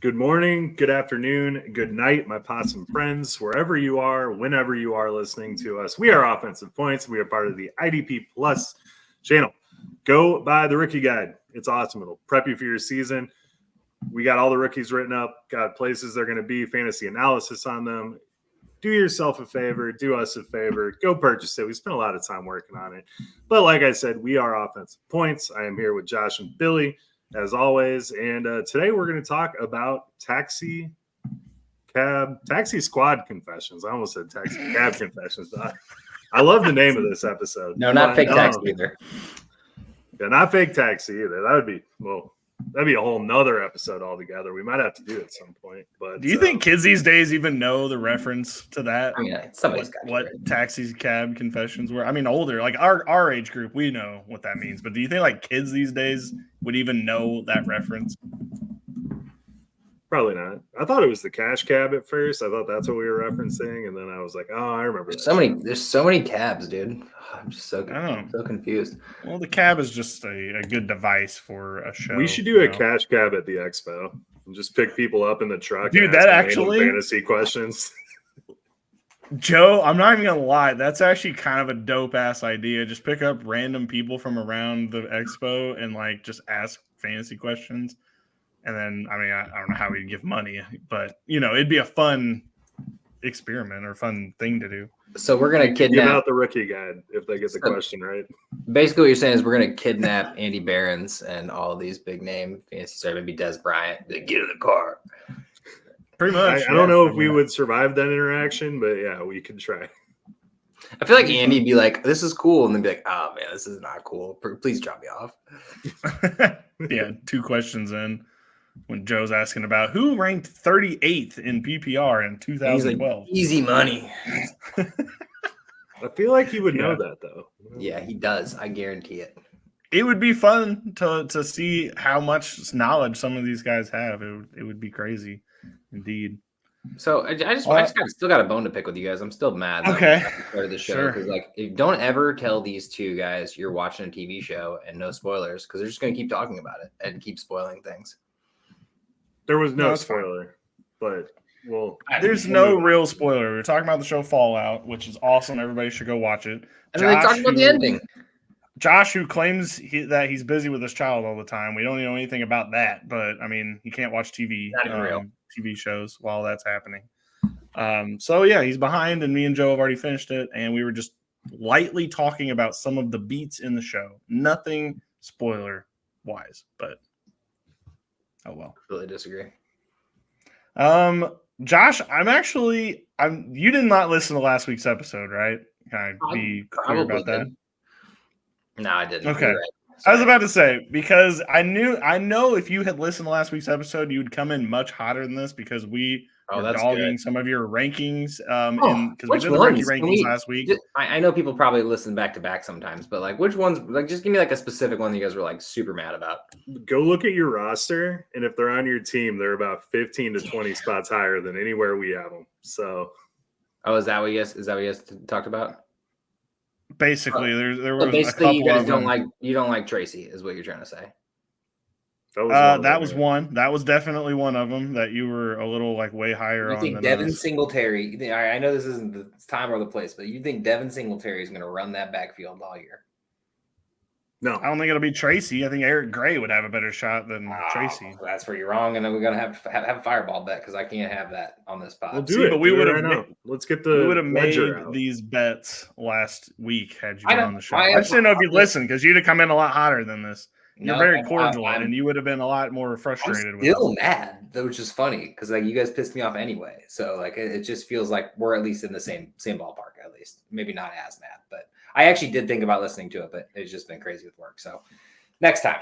Good morning, good afternoon, good night, my possum friends, wherever you are, whenever you are listening to us. We are Offensive Points. We are part of the IDP Plus channel. Go buy the rookie guide. It's awesome. It'll prep you for your season. We got all the rookies written up, got places they're going to be, fantasy analysis on them. Do yourself a favor, do us a favor, go purchase it. We spent a lot of time working on it. But like I said, we are Offensive Points. I am here with Josh and Billy, as always. And today we're going to talk about taxi squad confessions. I almost said taxi cab confessions. I love the name of this episode. No, not fake taxi either. Yeah, not fake taxi either. That'd be a whole nother episode altogether. We might have to do it at some point. But do you think kids these days even know the reference to that? I mean, what taxi cab confessions were? I mean, older, like our age group, we know what that means. But do you think like kids these days would even know that reference? Probably not. I thought it was the cash cab at first. I thought that's what we were referencing, and then I was like, "Oh, I remember." There's so many cabs, dude. I'm just so confused. Well, the cab is just a good device for a show. We should do a cash cab at the expo and just pick people up in the truck. Dude, that actually fantasy questions. Joe, I'm not even gonna lie. That's actually kind of a dope ass idea. Just pick up random people from around the expo and like just ask fantasy questions. And then, I mean, I don't know how we'd give money, but, you know, it'd be a fun experiment or fun thing to do. So we're going to kidnap. Give out the rookie guide if they get the question right. Basically, what you're saying is we're going to kidnap Andy Behrens and all of these big name fantasy stars, maybe Des Bryant. Get in the car. Pretty much. I don't know if we would survive that interaction, but yeah, we could try. I feel like Andy'd be like, "This is cool," and then be like, "Oh man, this is not cool. Please drop me off." Yeah, 2 questions in. When Joe's asking about who ranked 38th in PPR in 2012. Like, easy money. I feel like he would know that, though. Yeah, he does. I guarantee it. It would be fun to see how much knowledge some of these guys have. It would be crazy, indeed. So I still got a bone to pick with you guys. I'm still mad. Okay. Part of the show because don't ever tell these two guys you're watching a TV show and no spoilers because they're just going to keep talking about it and keep spoiling things. There was no spoiler, but there's no real spoiler. We're talking about the show Fallout, which is awesome. Everybody should go watch it. And they talked about the ending. Josh, who claims that he's busy with his child all the time, we don't know anything about that. But I mean, he can't watch TV shows while that's happening. So yeah, he's behind, and me and Joe have already finished it, and we were just lightly talking about some of the beats in the show. Nothing spoiler wise, but. Oh well. Really disagree. Josh, you did not listen to last week's episode, right? Can I be clear about that? No, I didn't. Okay. Right. I was about to say, because I know if you had listened to last week's episode, you would come in much hotter than this because we were dogging some of your rankings. Because we did the rookie rankings last week. I know people probably listen back to back sometimes, but like which ones? Like, just give me like a specific one that you guys were like super mad about. Go look at your roster, and if they're on your team, they're about 15 to 20 spots higher than anywhere we have them. So, is that what you guys talked about? Basically, there was basically a you guys don't like Tracy, is what you're trying to say. That was one. That was definitely one of them that you were a little like way higher on. You think Devin Singletary? I know this isn't the time or the place, but you think Devin Singletary is going to run that backfield all year? No, I don't think it'll be Tracy. I think Eric Gray would have a better shot than Tracy. That's where you're wrong, and then we're gonna have a fireball bet because I can't have that on this pod. We'll do it, but we would have. Let's get the. We would have made these bets last week had you been on the show. I just didn't know if you'd listen because you'd have come in a lot hotter than this. You're very cordial, and you would have been a lot more frustrated. I'm still mad, which is funny because like you guys pissed me off anyway. So like it just feels like we're at least in the same ballpark at least. Maybe not as mad, but I actually did think about listening to it, but it's just been crazy with work. So next time.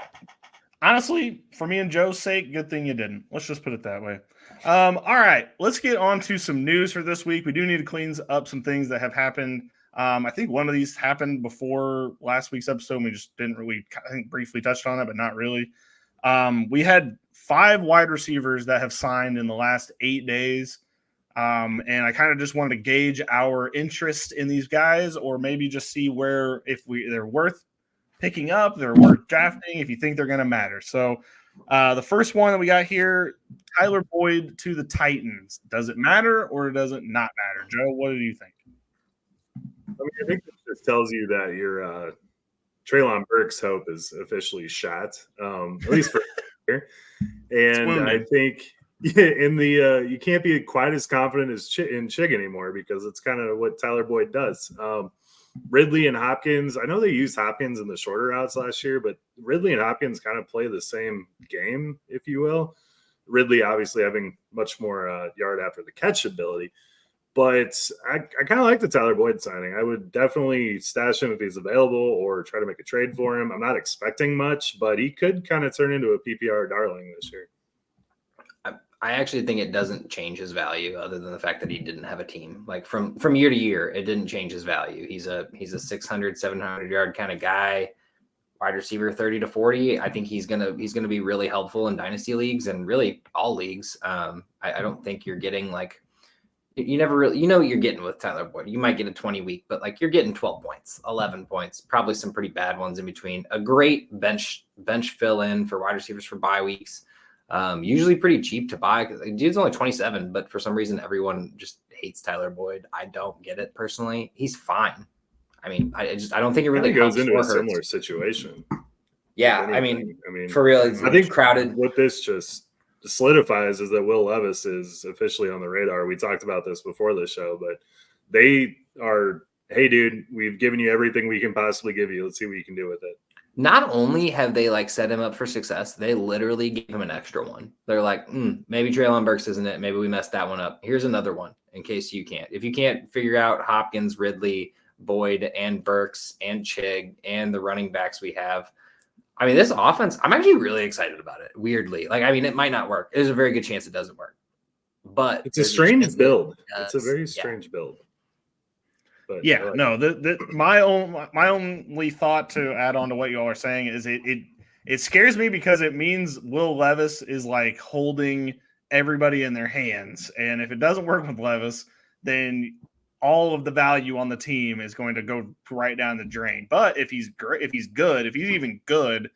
Honestly, for me and Joe's sake, good thing you didn't. Let's just put it that way. All right, let's get on to some news for this week. We do need to clean up some things that have happened. I think one of these happened before last week's episode. We just didn't really, I think, briefly touched on it, but not really. We had 5 wide receivers that have signed in the last 8 days. And I kind of just wanted to gauge our interest in these guys, or maybe just see where they're worth picking up, they're worth drafting, if you think they're going to matter. So The first one that we got here, Tyler Boyd to the Titans. Does it matter or does it not matter? Joe, what do you think? I mean, I think this just tells you that your Treylon Burks' hope is officially shot, at least for here. And I think in the you can't be quite as confident as in Chig anymore because it's kind of what Tyler Boyd does. Ridley and Hopkins, I know they used Hopkins in the shorter routes last year, but Ridley and Hopkins kind of play the same game, if you will. Ridley obviously having much more yard after the catch ability. But I kind of like the Tyler Boyd signing. I would definitely stash him if he's available or try to make a trade for him. I'm not expecting much, but he could kind of turn into a PPR darling this year. I actually think it doesn't change his value other than the fact that he didn't have a team. Like from year to year, it didn't change his value. He's a 600, 700 yard kind of guy, wide receiver 30 to 40. I think he's gonna be really helpful in dynasty leagues and really all leagues. I don't think you're getting like you never really what you're getting with Tyler Boyd. You might get a 20 week, but like you're getting 12 points, 11 points, probably some pretty bad ones in between. A great bench fill in for wide receivers for bye weeks. Usually pretty cheap to buy because dude's only 27, but for some reason everyone just hates Tyler Boyd. I don't get it personally. He's fine. I mean, I don't think it really goes into a similar situation. Yeah, I mean, for real, I think crowded. What this just solidifies is that Will Levis is officially on the radar. We talked about this before the show, but they are, hey, dude, we've given you everything we can possibly give you. Let's see what you can do with it. Not only have they like set him up for success, they literally gave him an extra one. They're like, maybe Treylon Burks isn't it. Maybe we messed that one up. Here's another one in case you can't. If you can't figure out Hopkins, Ridley, Boyd, and Burks, and Chig, and the running backs we have, I mean, this offense, I'm actually really excited about it, weirdly. Like, I mean, it might not work. There's a very good chance it doesn't work. But it's a strange build. It's a very strange build. But yeah, no, my only thought to add on to what you all are saying is it scares me because it means Will Levis is like holding everybody in their hands. And if it doesn't work with Levis, then all of the value on the team is going to go right down the drain. But if he's even good,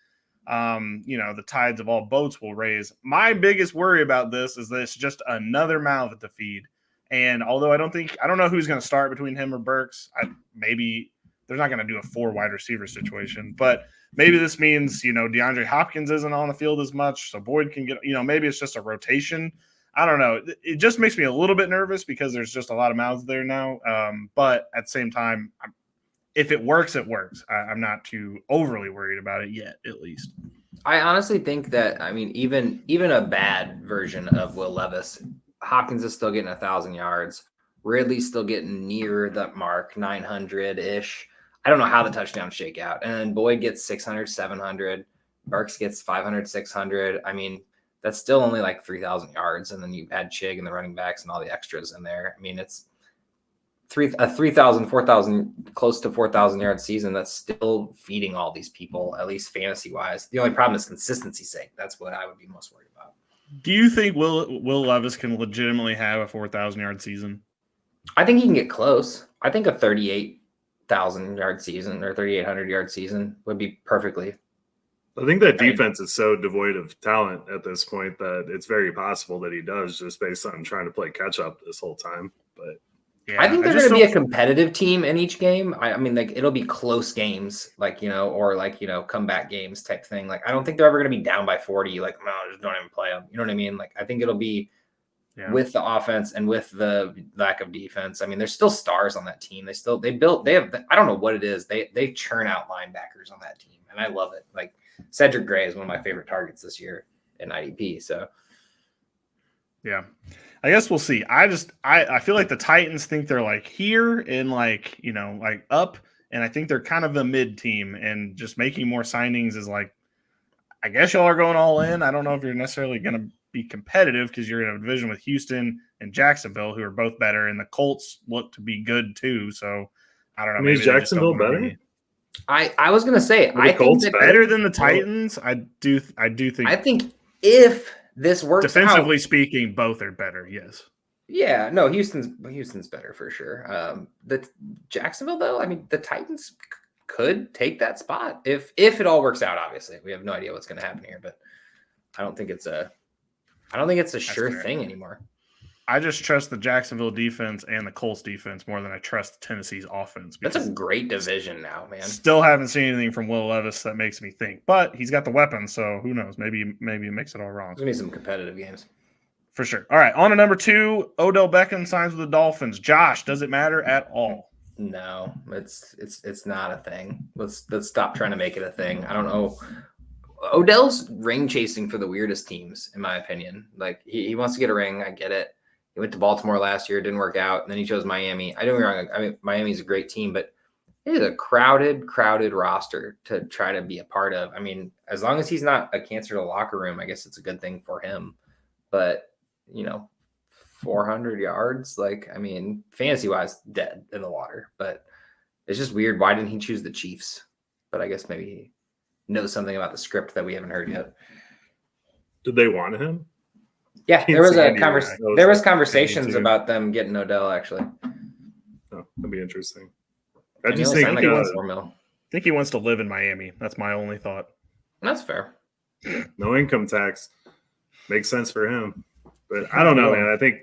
the tides of all boats will raise. My biggest worry about this is that it's just another mouth to feed. And although I don't know who's going to start between him or Burks. Maybe they're not going to do a 4 wide receiver situation, but maybe this means, DeAndre Hopkins isn't on the field as much. So Boyd can get, maybe it's just a rotation. I don't know. It just makes me a little bit nervous because there's just a lot of mouths there now. But at the same time, if it works, it works. I'm not too overly worried about it yet, at least. I honestly think that, I mean, even a bad version of Will Levis, Hopkins is still getting 1,000 yards. Ridley's still getting near the mark, 900-ish. I don't know how the touchdowns shake out. And then Boyd gets 600, 700. Burks gets 500, 600. I mean, that's still only like 3,000 yards. And then you add Chig and the running backs and all the extras in there. I mean, it's a 3,000, 4,000, close to 4,000 yard season. That's still feeding all these people, at least fantasy wise. The only problem is consistency's sake. That's what I would be most worried about. Do you think Will Levis can legitimately have a 4,000 yard season? I think he can get close. I think a 38,000 yard season or 3,800 yard season would be perfectly. I think that defense is so devoid of talent at this point that it's very possible that he does, just based on trying to play catch up this whole time. But yeah, I think they're going to be a competitive team in each game. I mean, like it'll be close games, or comeback games type thing. Like I don't think they're ever going to be down by 40. Like no, just don't even play them. You know what I mean? Like I think it'll be with the offense and with the lack of defense. I mean, there's still stars on that team. They have. I don't know what it is. They churn out linebackers on that team, and I love it. Like Cedric Gray is one of my favorite targets this year in IDP. So yeah. I guess we'll see. I feel like the Titans think they're like here and like up. And I think they're kind of a mid team, and just making more signings is like, I guess y'all are going all in. I don't know if you're necessarily going to be competitive because you're in a division with Houston and Jacksonville, who are both better. And the Colts look to be good too. So I don't know. Maybe Jacksonville better? I was going to say, I think that better than the Titans. I do think. I think if this works defensively speaking, both are better. Yes. Yeah. No, Houston's better for sure. The Jacksonville though, I mean, the Titans could take that spot if it all works out. Obviously, we have no idea what's going to happen here, but I don't think it's a sure fair. thing anymore. I just trust the Jacksonville defense and the Colts defense more than I trust Tennessee's offense. That's a great division now, man. Still haven't seen anything from Will Levis that makes me think, but he's got the weapons, so who knows? Maybe he makes it all wrong. There's gonna be some competitive games for sure. All right, on to number 2. Odell Beckham signs with the Dolphins. Josh, does it matter at all? No, it's not a thing. Let's stop trying to make it a thing. I don't know. Odell's ring chasing for the weirdest teams, in my opinion. Like he wants to get a ring. I get it. He went to Baltimore last year, didn't work out, and then he chose Miami. I don't get me wrong. I mean, Miami's a great team, but it is a crowded roster to try to be a part of. I mean, as long as he's not a cancer to the locker room, I guess it's a good thing for him. But 400 yards, like, I mean, fantasy-wise, dead in the water. But it's just weird. Why didn't he choose the Chiefs? But I guess maybe he knows something about the script that we haven't heard yet. Did they want him? Yeah, there was conversations about them getting Odell, actually. Oh, that'd be interesting. I think he wants to live in Miami. That's my only thought. That's fair. No income tax. Makes sense for him. But I don't know, man. I think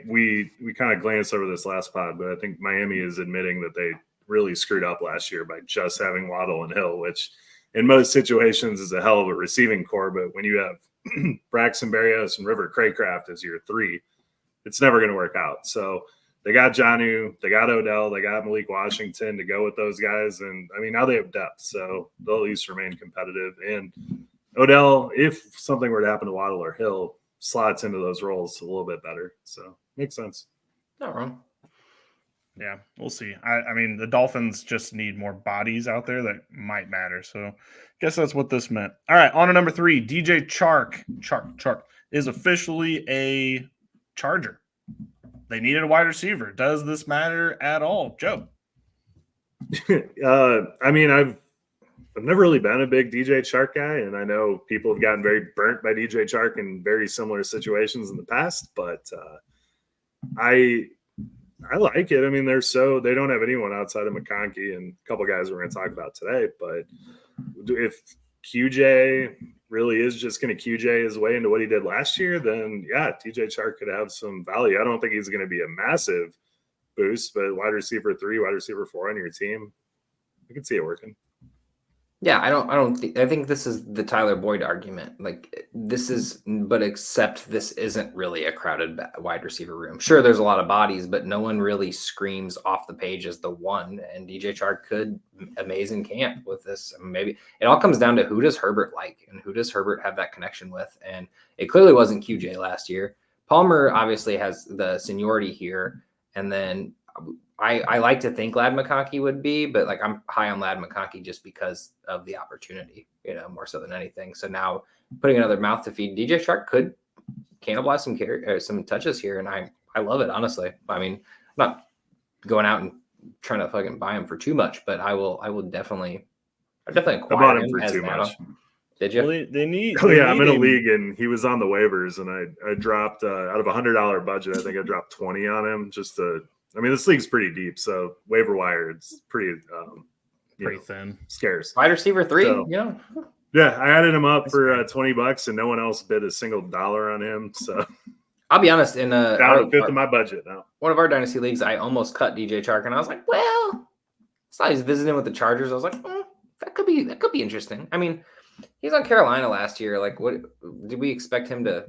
we kind of glanced over this last pod, but I think Miami is admitting that they really screwed up last year by just having Waddle and Hill, which in most situations is a hell of a receiving core. But when you have Braxton Berrios and River Craycraft as your 3, it's never going to work out. So they got Jonnu, they got Odell, they got Malik Washington to go with those guys. And I mean, now they have depth, so they'll at least remain competitive. And Odell, if something were to happen to Waddle or Hill, slots into those roles a little bit better. So makes sense. Not wrong. Yeah, we'll see. I mean, the Dolphins just need more bodies out there that might matter. So I guess that's what this meant. All right, on to number 3. DJ Chark is officially a Charger. They needed a wide receiver. Does this matter at all, Joe? I mean, I've never really been a big DJ Chark guy, and I know people have gotten very burnt by DJ Chark in very similar situations in the past, but I like it. I mean, they don't have anyone outside of McConkey and a couple guys we're going to talk about today, but if QJ really is just going to QJ his way into what he did last year, then yeah, DJ Chark could have some value. I don't think he's going to be a massive boost, but wide receiver 3, wide receiver 4 on your team, I can see it working. Yeah, I think this is the Tyler Boyd argument. Like but except this isn't really a crowded wide receiver room. Sure, there's a lot of bodies, but no one really screams off the page as the one. And DJ Chark could amaze in camp with this. Maybe it all comes down to who does Herbert like and who does Herbert have that connection with. And it clearly wasn't QJ last year. Palmer obviously has the seniority here, and then I like to think Ladd McConkey would be, but like I'm high on Ladd McConkey just because of the opportunity, more so than anything. So now putting another mouth to feed, DJ Chark could cannibalize some touches here, and I love it, honestly. I mean, I'm not going out and trying to fucking buy him for too much, but I will definitely acquire I bought him for too much. Did you? Well, they need. I'm in a league, and he was on the waivers, and I dropped out of $100 budget. I think I dropped 20 on him just to. I mean, this league's pretty deep, so waiver wire, it's pretty thin, scarce. Wide receiver 3, so, yeah, I added him up for $20, and no one else bid a single dollar on him. So I'll be honest, in down a fifth of my budget now. One of our dynasty leagues, I almost cut DJ Chark, and I was like, well, I saw he's visiting with the Chargers. I was like, that could be interesting. I mean, he's on Carolina last year. Like, what did we expect him to,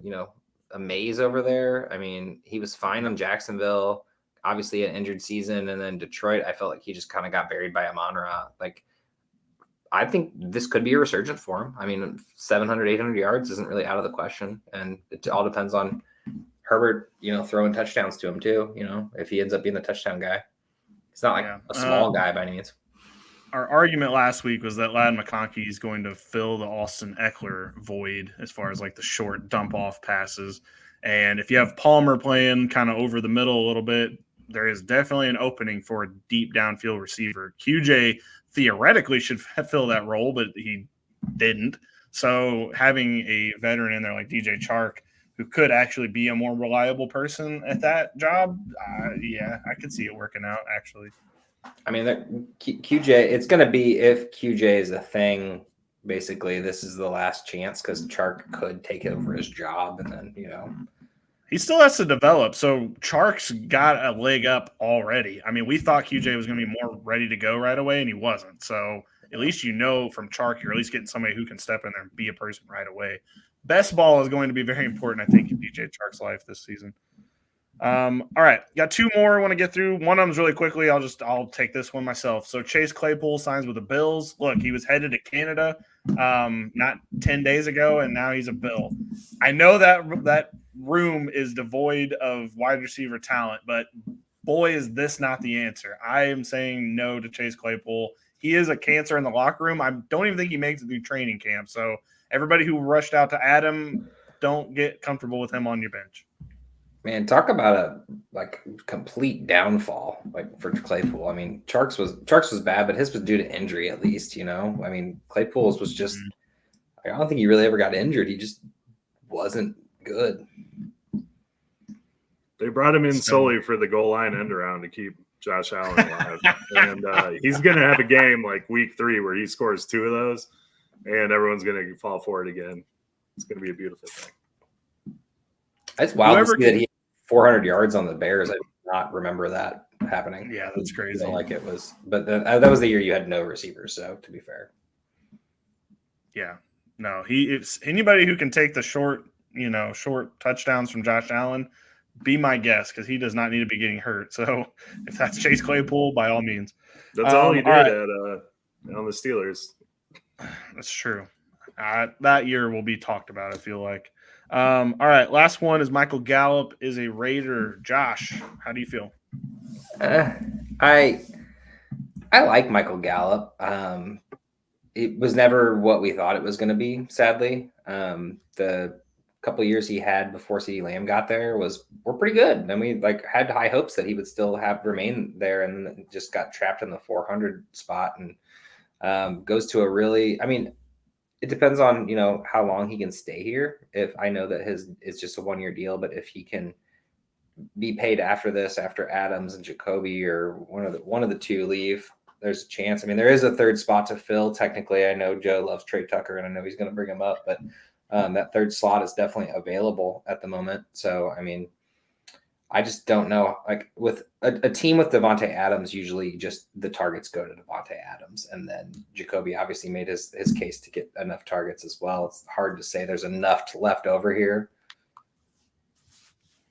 amaze over there? I mean, he was fine on Jacksonville. Obviously an injured season, and then Detroit, I felt like he just kind of got buried by Amon-Ra. Like, I think this could be a resurgence for him. I mean, 700, 800 yards isn't really out of the question, and it all depends on Herbert, throwing touchdowns to him too, if he ends up being the touchdown guy. It's not like a small guy by any means. Our argument last week was that Ladd McConkey is going to fill the Austin Eckler void as far as like the short dump off passes. And if you have Palmer playing kind of over the middle a little bit, there is definitely an opening for a deep downfield receiver. QJ theoretically should fill that role, but he didn't. So having a veteran in there like DJ Chark, who could actually be a more reliable person at that job, I could see it working out, actually. I mean, QJ, it's going to be if QJ is a thing basically this is the last chance because Chark could take over his job, and then he still has to develop. So Chark's got a leg up already. I mean, we thought QJ was going to be more ready to go right away, and he wasn't. So at least from Chark, you're at least getting somebody who can step in there and be a person right away. Best ball is going to be very important, I think, in DJ Chark's life this season. All right, got two more I want to get through. One of them's really quickly. I'll take this one myself. So Chase Claypool signs with the Bills. Look, he was headed to Canada not 10 days ago, and now he's a Bill. I know that room is devoid of wide receiver talent, but boy, is this not the answer. I am saying no to Chase Claypool. He is a cancer in the locker room. I don't even think he makes it through training camp. So everybody who rushed out to add him, don't get comfortable with him on your bench. Man, talk about a complete downfall for Claypool. I mean, Chark's was bad, but his was due to injury at least. I mean, Claypool's was just. I don't think he really ever got injured. He just wasn't good. They brought him in solely for the goal line end around to keep Josh Allen alive, and he's going to have a game like week 3 where he scores 2 of those, and everyone's going to fall for it again. It's going to be a beautiful thing. It's wild to see that he had 400 yards on the Bears. I did not remember that happening. Yeah, that's crazy. It was, but that was the year you had no receivers. So to be fair, yeah, no, it's anybody who can take the short touchdowns from Josh Allen. Be my guest because he does not need to be getting hurt. So if that's Chase Claypool, by all means, that's all he did on the Steelers. That's true. That year will be talked about. I feel like. All right, last one is Michael Gallup is a Raider. Josh, how do you feel? I like Michael Gallup. It was never what we thought it was going to be, sadly. The couple years he had before CeeDee Lamb got there were pretty good. And we had high hopes that he would still remain there, and then just got trapped in the 400 spot and goes to a really, I mean, it depends on, how long he can stay here. If I know that it's just a 1-year deal, but if he can be paid after Adams and Jacoby or one of the two leave, there's a chance. I mean, there is a third spot to fill. Technically, I know Joe loves Trey Tucker, and I know he's going to bring him up, but that third slot is definitely available at the moment. So, I mean, I just don't know. With a team with Devontae Adams, usually just the targets go to Devontae Adams, and then Jacoby obviously made his case to get enough targets as well. It's hard to say there's enough left over here.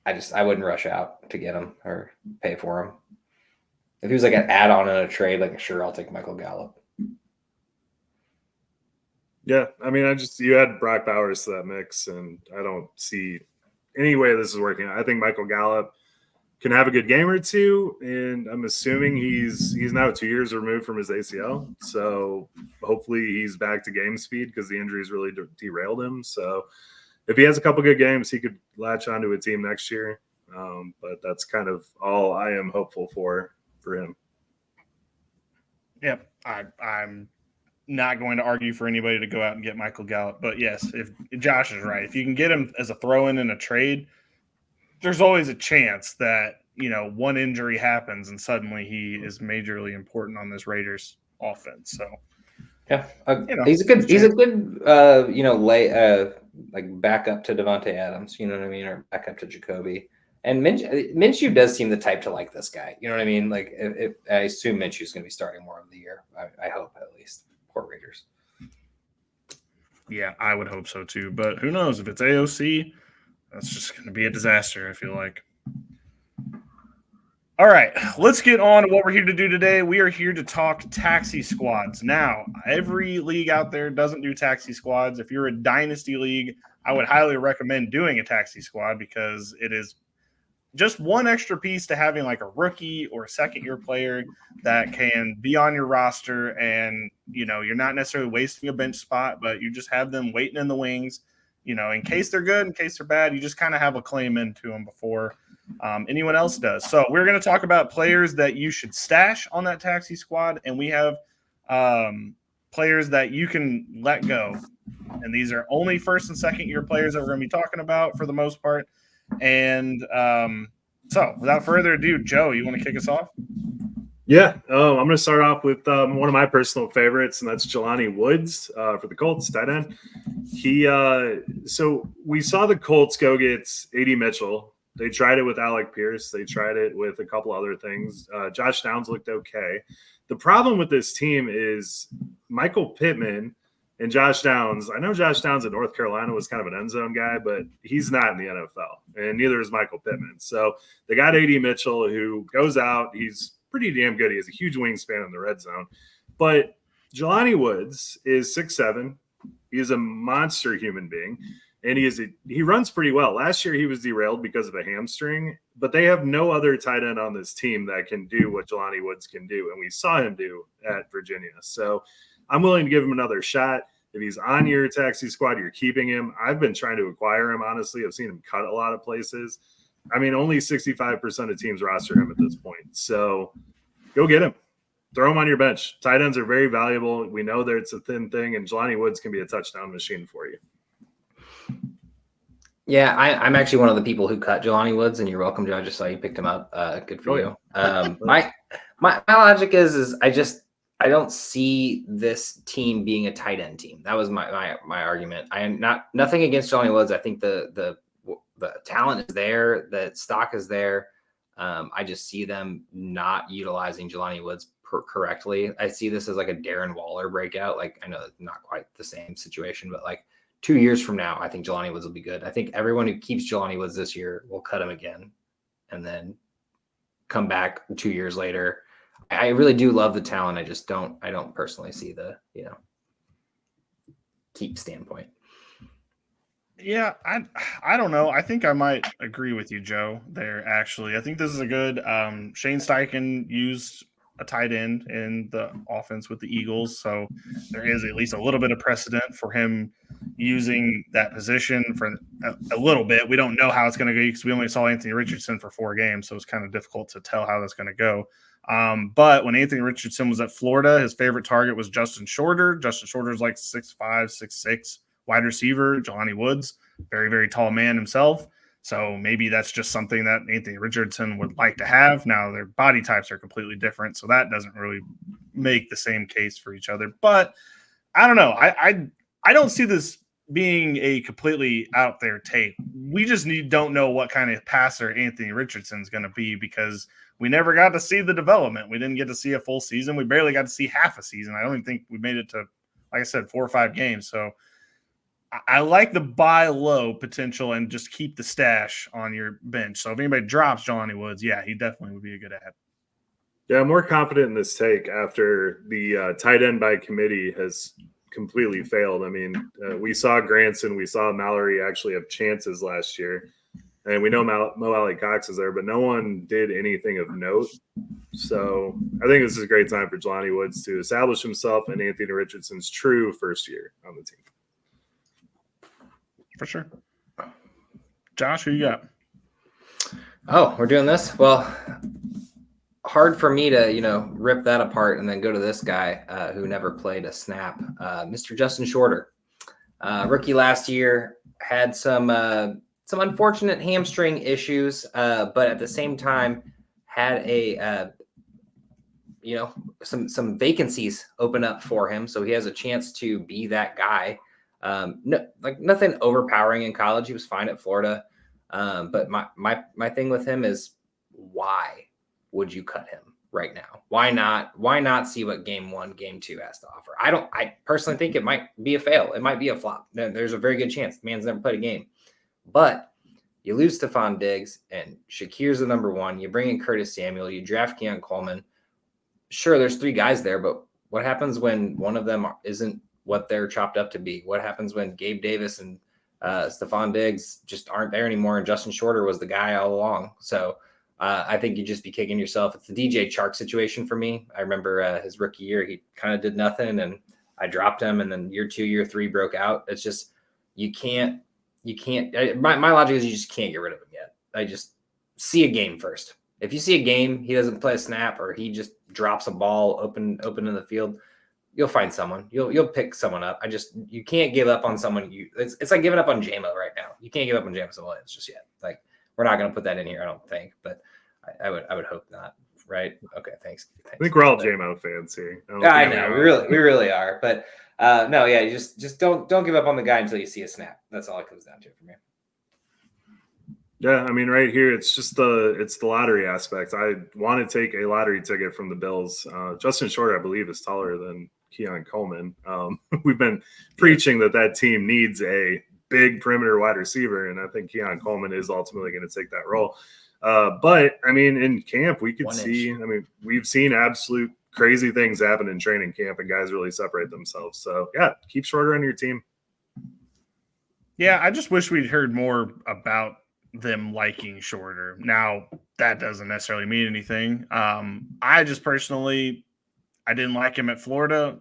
I wouldn't rush out to get him or pay for him. If he was an add-on in a trade, sure, I'll take Michael Gallup. Yeah, I mean, you add Brock Bowers to that mix, and I don't see any way this is working. I think Michael Gallup can have a good game or two, and I'm assuming he's now 2 years removed from his ACL, so hopefully he's back to game speed because the injuries really derailed him. So if he has a couple good games, he could latch onto a team next year, but that's kind of all I am hopeful for him. Yep, I'm not going to argue for anybody to go out and get Michael Gallup, but yes, if Josh is right, if you can get him as a throw-in a trade, there's always a chance that one injury happens and suddenly he is majorly important on this Raiders offense. So yeah, he's a good back up to Devontae Adams, you know what I mean, or back up to Jacoby. And Minshew does seem the type to like this guy, you know what I mean. I assume Minshew's going to be starting more of the year. I hope at least. Poor Raiders. Yeah, I would hope so too. But who knows? If it's AOC, that's just going to be a disaster, I feel like. All right, let's get on to what we're here to do today. We are here to talk taxi squads. Now, every league out there doesn't do taxi squads. If you're a dynasty league, I would highly recommend doing a taxi squad because it is just one extra piece to having a rookie or a second-year player that can be on your roster, and you're not necessarily wasting a bench spot, but you just have them waiting in the wings. In case they're good, in case they're bad, you just kind of have a claim into them before anyone else does. So we're going to talk about players that you should stash on that taxi squad, and we have players that you can let go. And these are only first and second-year players that we're going to be talking about for the most part. And so without further ado, Joe, you want to kick us off? Yeah, I'm going to start off with one of my personal favorites, and that's Jelani Woods for the Colts, tight end. So we saw the Colts go get AD Mitchell. They tried it with Alec Pierce. They tried it with a couple other things. Josh Downs looked okay. The problem with this team is Michael Pittman and Josh Downs. I know Josh Downs in North Carolina was kind of an end zone guy, but he's not in the NFL, and neither is Michael Pittman. So they got AD Mitchell, who goes out. He's pretty damn good. He has a huge wingspan in the red zone. But Jelani Woods is 6'7". He is a monster human being, and he runs pretty well. Last year he was derailed because of a hamstring, but they have no other tight end on this team that can do what Jelani Woods can do, and we saw him do at Virginia. So I'm willing to give him another shot. If he's on your taxi squad, you're keeping him. I've been trying to acquire him, honestly. I've seen him cut a lot of places. I mean, only 65% of teams roster him at this point. So go get him. Throw him on your bench. Tight ends are very valuable. We know that it's a thin thing, and Jelani Woods can be a touchdown machine for you. Yeah, I'm actually one of the people who cut Jelani Woods, and you're welcome, Joe. I just saw you picked him up. Good for you. My logic is I don't see this team being a tight end team. That was my argument. I am nothing against Jelani Woods. I think the talent is there, the stock is there. I just see them not utilizing Jelani Woods correctly. I see this as like a Darren Waller breakout. Like, I know it's not quite the same situation, but like 2 years from now, I think Jelani Woods will be good. I think everyone who keeps Jelani Woods this year will cut him again and then come back 2 years later. I really do love the talent. I don't personally see the, keep standpoint. Yeah, I don't know. I think I might agree with you, Joe, there, actually. I think this is a good Shane Steichen used a tight end in the offense with the Eagles, so there is at least a little bit of precedent for him using that position for a little bit. We don't know how it's going to go because we only saw Anthony Richardson for 4 games, so it's kind of difficult to tell how that's going to go. But when Anthony Richardson was at Florida, his favorite target was Justin Shorter. Justin Shorter is like 6'5", 6'6", wide receiver. Jelani Woods, very, very tall man himself. So maybe that's just something that Anthony Richardson would like to have. Now their body types are completely different, so that doesn't really make the same case for each other. But I don't know. I don't see this being a completely out there take. We just don't know what kind of passer Anthony Richardson is going to be because we never got to see the development. We didn't get to see a full season. We barely got to see half a season. I don't even think we made it to, like I said, 4 or 5 games. So I like the buy low potential and just keep the stash on your bench. So if anybody drops Jelani Woods, yeah, he definitely would be a good ad. Yeah, I'm more confident in this take after the tight end by committee has completely failed. I mean, we saw Granson, we saw Mallory actually have chances last year, and we know Mo Alley Cox is there, but no one did anything of note. So I think this is a great time for Jelani Woods to establish himself in Anthony Richardson's true first year on the team. For sure. Josh, who you got? Oh, we're doing this? Well, hard for me to, rip that apart and then go to this guy who never played a snap, Mr. Justin Shorter. Rookie last year, had some unfortunate hamstring issues, but at the same time had some vacancies open up for him. So he has a chance to be that guy. Nothing overpowering in college. He was fine at Florida. But my thing with him is, why would you cut him right now? Why not see what game 1, game 2 has to offer? I personally think it might be a fail. It might be a flop. There's a very good chance the man's never played a game, but you lose Stephon Diggs and Shakir's the number 1. You bring in Curtis Samuel, you draft Keon Coleman. Sure, there's 3 guys there, but what happens when one of them isn't what they're chopped up to be? What happens when Gabe Davis and Stephon Diggs just aren't there anymore and Justin Shorter was the guy all along? So I think you'd just be kicking yourself. It's the DJ Chark situation for me. I remember his rookie year, he kind of did nothing and I dropped him, and then year 2, year 3 broke out. It's just, you can't, my logic is you just can't get rid of him yet. I just see a game first. If you see a game, he doesn't play a snap or he just drops a ball open in the field, you'll find someone. You'll pick someone up. You can't give up on someone. It's like giving up on JMO right now. You can't give up on Jameson Williams just yet. Like, we're not going to put that in here, I don't think, but I would hope not right? Okay, thanks. I think we're all JMO fans here. I know we really are, but no, yeah, you just don't give up on the guy until you see a snap. That's all it comes down to for me. Yeah, I mean, right here, it's the lottery aspect. I want to take a lottery ticket from the Bills. Justin Short, I believe, is taller than Keon Coleman. We've been preaching that team needs a big perimeter wide receiver, and I think Keon Coleman is ultimately going to take that role. But I mean, in camp, we could see. I mean, we've seen absolute crazy things happen in training camp, and guys really separate themselves. So yeah, keep Shorter on your team. Yeah, I just wish we'd heard more about them liking Shorter. Now that doesn't necessarily mean anything. I just personally, I didn't like him at Florida.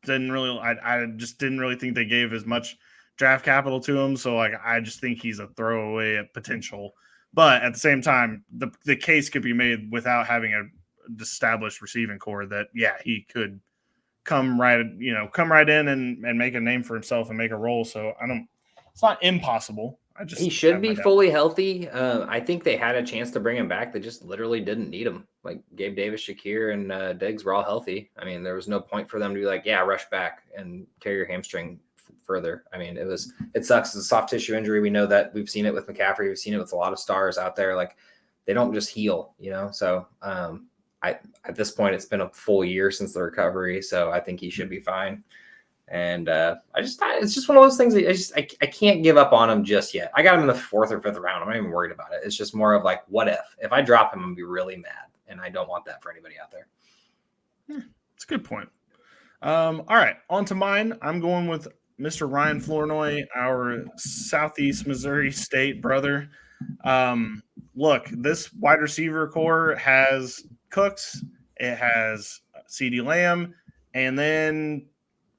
I just didn't really think they gave as much draft capital to him. So like, I just think he's a throwaway at potential. But at the same time, the case could be made without having a established receiving core that he could come right in and make a name for himself and make a role. So it's not impossible. He should be fully healthy. I think they had a chance to bring him back. They just literally didn't need him. Like Gabe Davis, Shakir, and Diggs were all healthy. I mean, there was no point for them to be like, rush back and tear your hamstring further. I mean, it sucks. It's a soft tissue injury. We know that. We've seen it with McCaffrey. We've seen it with a lot of stars out there. Like they don't just heal, So at this point, it's been a full year since the recovery. So I think he should be fine. And it's just one of those things that I can't give up on him just yet. I got him in the 4th or 5th round. I'm not even worried about it. It's just more of like, what if I drop him, I'm gonna be really mad. And I don't want that for anybody out there. That's a good point. All right, on to mine. I'm going with Mr. Ryan Flournoy, our Southeast Missouri State brother. Look, this wide receiver core has Cooks, it has CeeDee Lamb, and then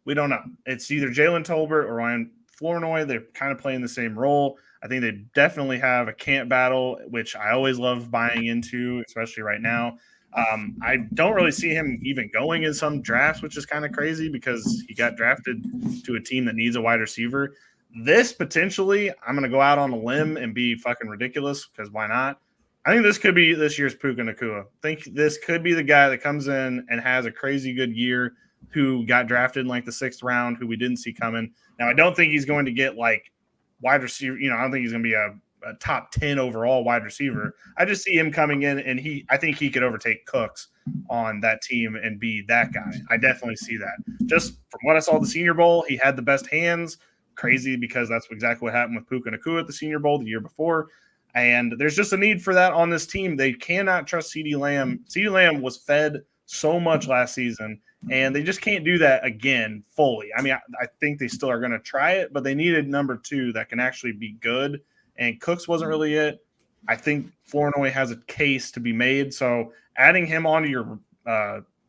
we don't know. It's either Jalen Tolbert or Ryan Flournoy. They're kind of playing the same role. I think they definitely have a camp battle, which I always love buying into, especially right now. I don't really see him even going in some drafts, which is kind of crazy because he got drafted to a team that needs a wide receiver. This potentially, I'm going to go out on a limb and be fucking ridiculous because why not? I think this could be this year's Puka Nacua. I think this could be the guy that comes in and has a crazy good year, who got drafted in like the 6th round, who we didn't see coming. Now, I don't think he's going to get like wide receiver. I don't think he's going to be a top 10 overall wide receiver. I just see him coming in, and I think he could overtake Cooks on that team and be that guy. I definitely see that. Just from what I saw at the Senior Bowl, he had the best hands. Crazy because that's exactly what happened with Puka Nacua at the Senior Bowl the year before. And there's just a need for that on this team. They cannot trust CeeDee Lamb. CeeDee Lamb was fed so much last season, and they just can't do that again fully. I mean, I think they still are going to try it, but they needed number 2 that can actually be good, and Cooks wasn't really it. I think Flournoy has a case to be made, so adding him onto your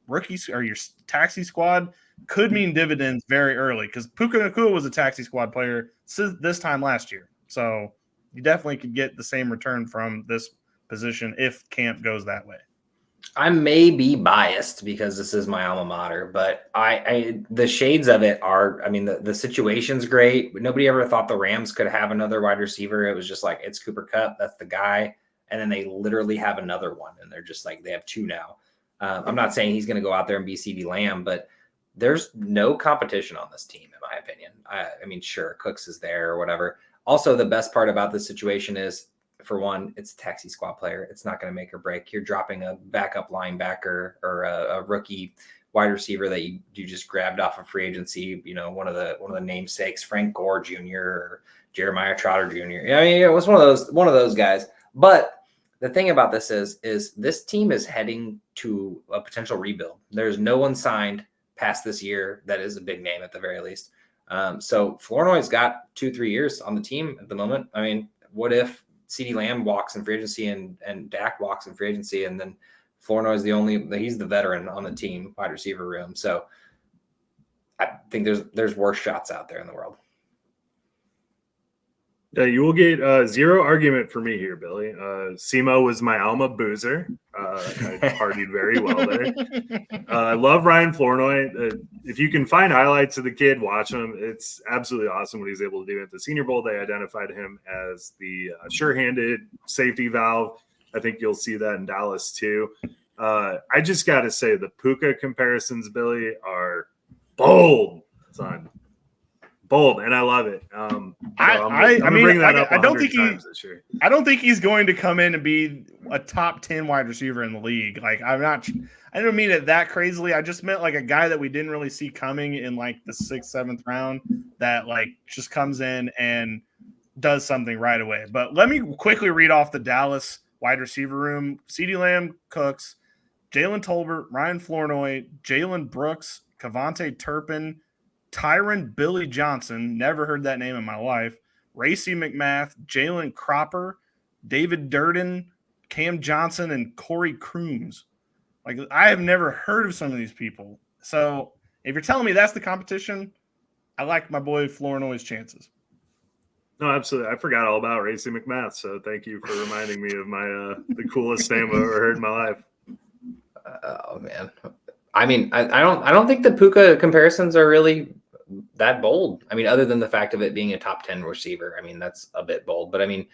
rookies or your taxi squad could mean dividends very early because Puka Nacua was a taxi squad player this time last year. So you definitely could get the same return from this position if camp goes that way. I may be biased because this is my alma mater, but the shades of it are, I mean, the situation's great. Nobody ever thought the Rams could have another wide receiver. It was just like, it's Cooper Kupp, that's the guy. And then they literally have another one, and they're just like, they have 2 now. I'm not saying he's going to go out there and be CeeDee Lamb, but there's no competition on this team, in my opinion. I mean, sure, Cooks is there or whatever. Also, the best part about this situation is, for one, it's a taxi squad player. It's not going to make or break. You're dropping a backup linebacker or a rookie wide receiver that you just grabbed off of free agency. One of the namesakes, Frank Gore Jr. or Jeremiah Trotter Jr. I mean, it was one of those guys. But the thing about this is this team is heading to a potential rebuild. There's no one signed past this year that is a big name at the very least. So Flournoy's got 2-3 years on the team at the moment. I mean, what if CeeDee Lamb walks in free agency and Dak walks in free agency, and then Flournoy's he's the veteran on the team wide receiver room. So I think there's worse shots out there in the world. Yeah, you will get 0 argument for me here, Billy. Simo was my alma boozer. I partied very well there. I love Ryan Flournoy. If you can find highlights of the kid, watch him. It's absolutely awesome what he's able to do. At the Senior Bowl, they identified him as the sure-handed safety valve. I think you'll see that in Dallas too. I just got to say the Puka comparisons, Billy, are bold, son. Bold, and I love it. I'm gonna bring that up. I don't think times this year. I don't think he's going to come in and be a top 10 wide receiver in the league. Like I don't mean it that crazily. I just meant like a guy that we didn't really see coming in like the 6th, 7th round that like just comes in and does something right away. But let me quickly read off the Dallas wide receiver room: CeeDee Lamb, Cooks, Jalen Tolbert, Ryan Flournoy, Jalen Brooks, Cavante Turpin, Tyron Billy Johnson, never heard that name in my life, Racey McMath, Jalen Cropper, David Durden, Cam Johnson, and Corey Crooms. Like, I have never heard of some of these people. So if you're telling me that's the competition, I like my boy Flournoy's chances. No, absolutely. I forgot all about Racey McMath, so thank you for reminding me of my the coolest name I've ever heard in my life. Oh man. I mean, I don't think the Puka comparisons are really that bold. I mean, other than the fact of it being a top 10 receiver, I mean, that's a bit bold. But I mean,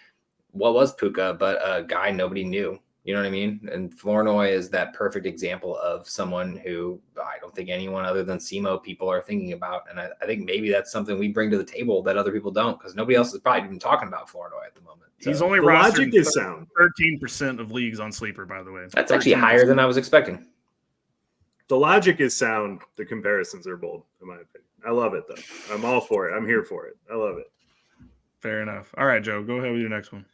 what was Puka but a guy nobody knew? You know what I mean? And Flournoy is that perfect example of someone who I don't think anyone other than SEMO people are thinking about. And I think maybe that's something we bring to the table that other people don't, because nobody else is probably even talking about Flournoy at the moment. So, he's only rostered 13% of leagues on Sleeper, by the way. That's actually higher than I was expecting. The logic is sound. The comparisons are bold, in my opinion. I love it, though. I'm all for it. I'm here for it. I love it. Fair enough. All right, Joe, go ahead with your next one.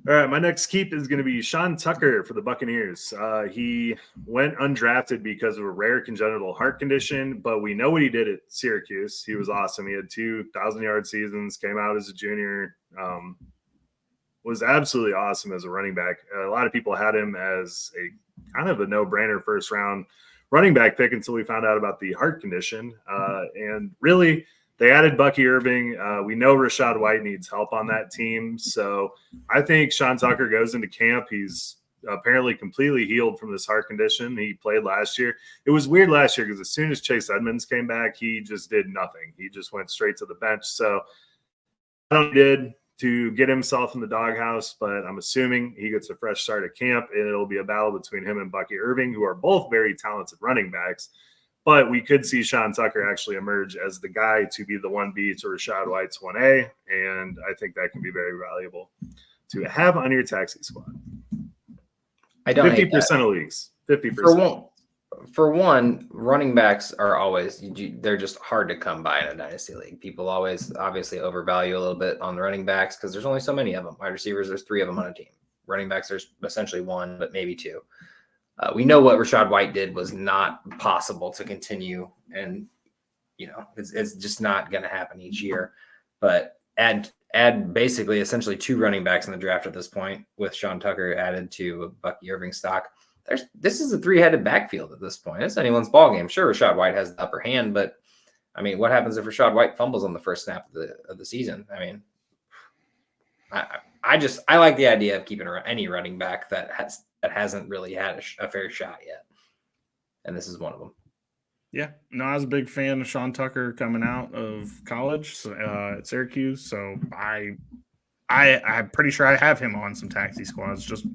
All right, my next keep is going to be Sean Tucker for the Buccaneers. He went undrafted because of a rare congenital heart condition, but we know what he did at Syracuse. He was awesome. He had 2,000-yard seasons, came out as a junior, was absolutely awesome as a running back. A lot of people had him as a kind of a no-brainer first-round running back pick until we found out about the heart condition. And really, they added Bucky Irving. We know Rachaad White needs help on that team. So I think Sean Tucker goes into camp. He's apparently completely healed from this heart condition. He played last year. It was weird last year because as soon as Chase Edmonds came back, he just did nothing. He just went straight to the bench. So I don't know what he did to get himself in the doghouse, but I'm assuming he gets a fresh start at camp, and it'll be a battle between him and Bucky Irving, who are both very talented running backs. But we could see Sean Tucker actually emerge as the guy to be the 1B to Rachaad White's 1A, and I think that can be very valuable to have on your taxi squad. I don't 50% of leagues. 50%. For one, running backs are always they're just hard to come by in a dynasty league. People always obviously overvalue a little bit on the running backs because there's only so many of them. Wide receivers, there's 3 of them on a team. Running backs, there's essentially 1, but maybe 2. We know what Rachaad White did was not possible to continue, and it's just not going to happen each year. But add basically essentially 2 running backs in the draft at this point, with Sean Tucker added to Bucky Irving stock. This is a 3-headed backfield at this point. It's anyone's ball game. Sure, Rachaad White has the upper hand, but I mean, what happens if Rachaad White fumbles on the first snap of the season? I mean, I like the idea of keeping any running back that hasn't really had a fair shot yet, and this is one of them. Yeah, no, I was a big fan of Sean Tucker coming out of college at Syracuse, so I'm pretty sure I have him on some taxi squads, just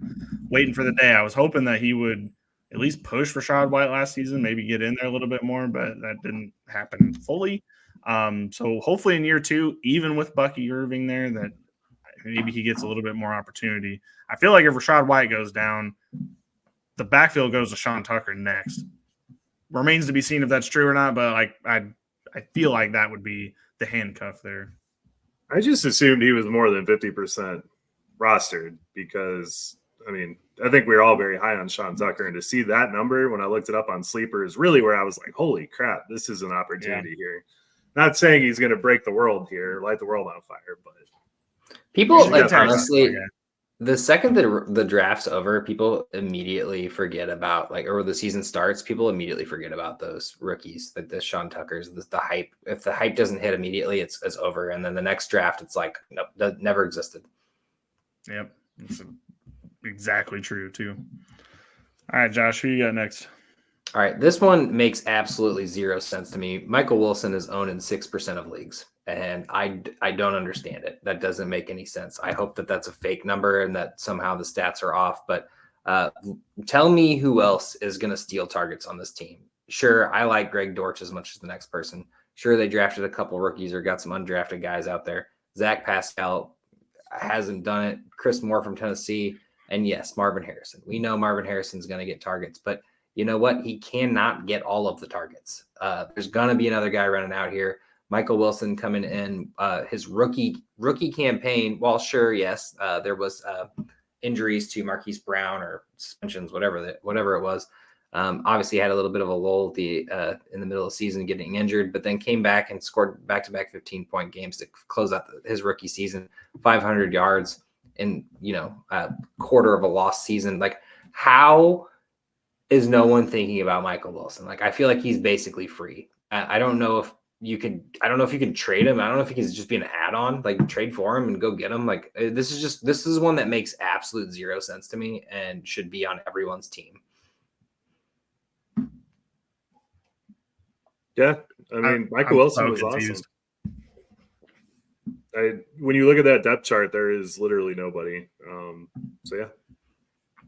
waiting for the day. I was hoping that he would at least push Rachaad White last season, maybe get in there a little bit more, but that didn't happen fully. So hopefully in year 2, even with Bucky Irving there, that maybe he gets a little bit more opportunity. I feel like if Rachaad White goes down, the backfield goes to Sean Tucker next. Remains to be seen if that's true or not, but I feel like that would be the handcuff there. I just assumed he was more than 50% rostered because, I mean, I think we were all very high on Sean Tucker. And to see that number when I looked it up on Sleeper is really where I was like, holy crap, this is an opportunity here. Not saying he's going to break the world here, light the world on fire, but people, like, honestly, the second the draft's over, people immediately forget about, like, or the season starts, people immediately forget about those rookies, like the Sean Tuckers, the hype. If the hype doesn't hit immediately, it's over. And then the next draft, it's like, nope, that never existed. Yep. That's exactly true, too. All right, Josh, who you got next? All right, this one makes absolutely 0 sense to me. Michael Wilson is owned in 6% of leagues, and I don't understand it. That doesn't make any sense. I hope that that's a fake number and that somehow the stats are off, but Tell me who else is going to steal targets on this team. Sure, I like Greg Dortch as much as the next person. Sure, they drafted a couple rookies or got some undrafted guys out there. Zach Pascal hasn't done it. Chris Moore from Tennessee. And yes, Marvin Harrison. We know Marvin Harrison's going to get targets, but you know what? He cannot get all of the targets. There's going to be another guy running out here. Michael Wilson coming in his rookie campaign. Well, sure, yes, there was injuries to Marquise Brown or suspensions, whatever it was. Obviously had a little bit of a lull in the middle of the season getting injured, but then came back and scored back-to-back 15-point games to close out his rookie season, 500 yards in, a quarter of a lost season. Like, how is no one thinking about Michael Wilson? Like, I feel like he's basically free. I don't know if you can trade him. I don't know if he can just be an add-on, like trade for him and go get him. Like, this is one that makes absolute zero sense to me and should be on everyone's team. Yeah, I mean, Michael Wilson was confused. Awesome. When you look at that depth chart, there is literally nobody. So yeah,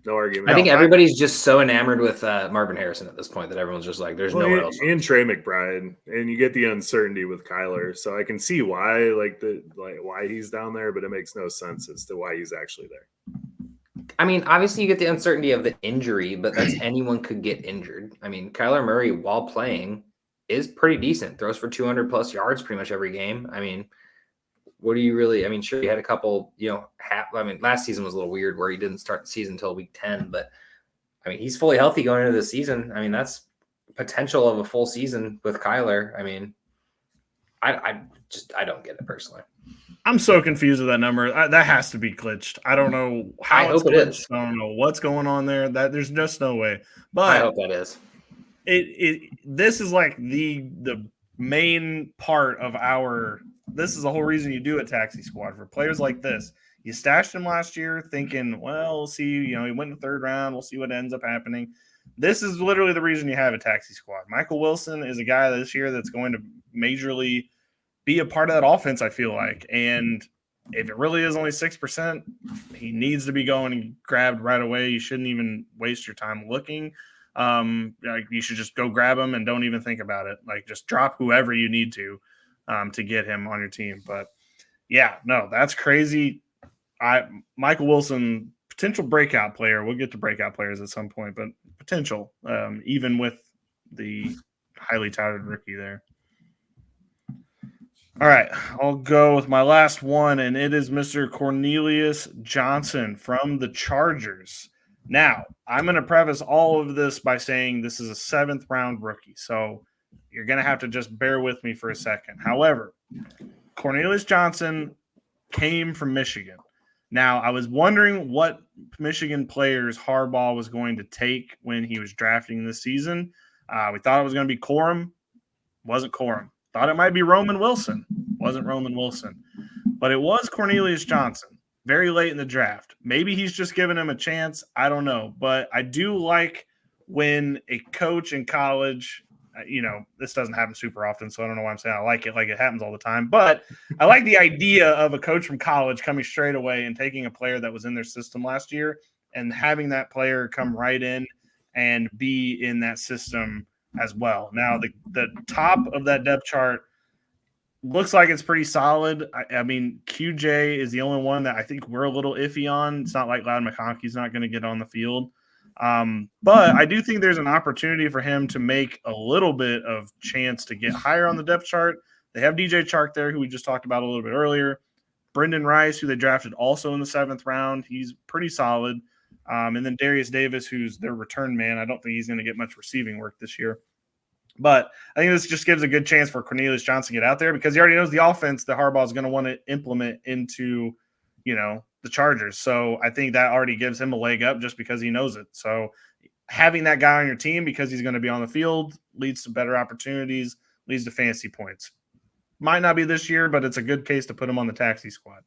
no argument. I think everybody's just so enamored with Marvin Harrison at this point that everyone's just like, there's nowhere else. And Trey McBride, and you get the uncertainty with Kyler. So I can see why, why he's down there, but it makes no sense as to why he's actually there. I mean, obviously you get the uncertainty of the injury, but that's anyone could get injured. I mean, Kyler Murray, while playing, is pretty decent. Throws for 200 plus yards pretty much every game. I mean, what do you really? I mean, sure, he had a couple. Last season was a little weird where he didn't start the season until week 10. But I mean, he's fully healthy going into the season. I mean, that's potential of a full season with Kyler. I mean, I don't get it personally. I'm so confused with that number. That has to be glitched. I don't know how. I hope it is. I don't know what's going on there. There's just no way. But I hope that is. This is like the main part of this is the whole reason you do a taxi squad for players like this. You stashed him last year thinking, well, we'll see, he went in the third round. We'll see what ends up happening. This is literally the reason you have a taxi squad. Michael Wilson is a guy this year that's going to majorly be a part of that offense, I feel like. And if it really is only 6%, he needs to be going and grabbed right away. You shouldn't even waste your time looking. You should just go grab him and don't even think about it. Like, just drop whoever you need to get him on your team. But yeah, no, that's crazy. Michael Wilson, potential breakout player. We'll get to breakout players at some point, but potential, even with the highly touted rookie there. All right, I'll go with my last one, and it is Mr. Cornelius Johnson from the Chargers. Now, I'm going to preface all of this by saying this is a 7th-round rookie, so you're going to have to just bear with me for a second. However, Cornelius Johnson came from Michigan. Now, I was wondering what Michigan players Harbaugh was going to take when he was drafting this season. We thought it was going to be Corum. Wasn't Corum. Thought it might be Roman Wilson. Wasn't Roman Wilson. But it was Cornelius Johnson. Very late in the draft. Maybe he's just giving him a chance. I don't know. But I do like when a coach in college, this doesn't happen super often, so I don't know why I'm saying I like it like it happens all the time. But I like the idea of a coach from college coming straight away and taking a player that was in their system last year and having that player come right in and be in that system as well. Now, the top of that depth chart looks like it's pretty solid. I mean, QJ is the only one that I think we're a little iffy on. It's not like Loud McConkey's not going to get on the field. But I do think there's an opportunity for him to make a little bit of chance to get higher on the depth chart. They have DJ Chark there, who we just talked about a little bit earlier. Brendan Rice, who they drafted also in the 7th round. He's pretty solid. And then Darius Davis, who's their return man. I don't think he's going to get much receiving work this year. But I think this just gives a good chance for Cornelius Johnson to get out there because he already knows the offense that Harbaugh is going to want to implement into, the Chargers. So I think that already gives him a leg up just because he knows it. So having that guy on your team because he's going to be on the field leads to better opportunities, leads to fantasy points. Might not be this year, but it's a good case to put him on the taxi squad.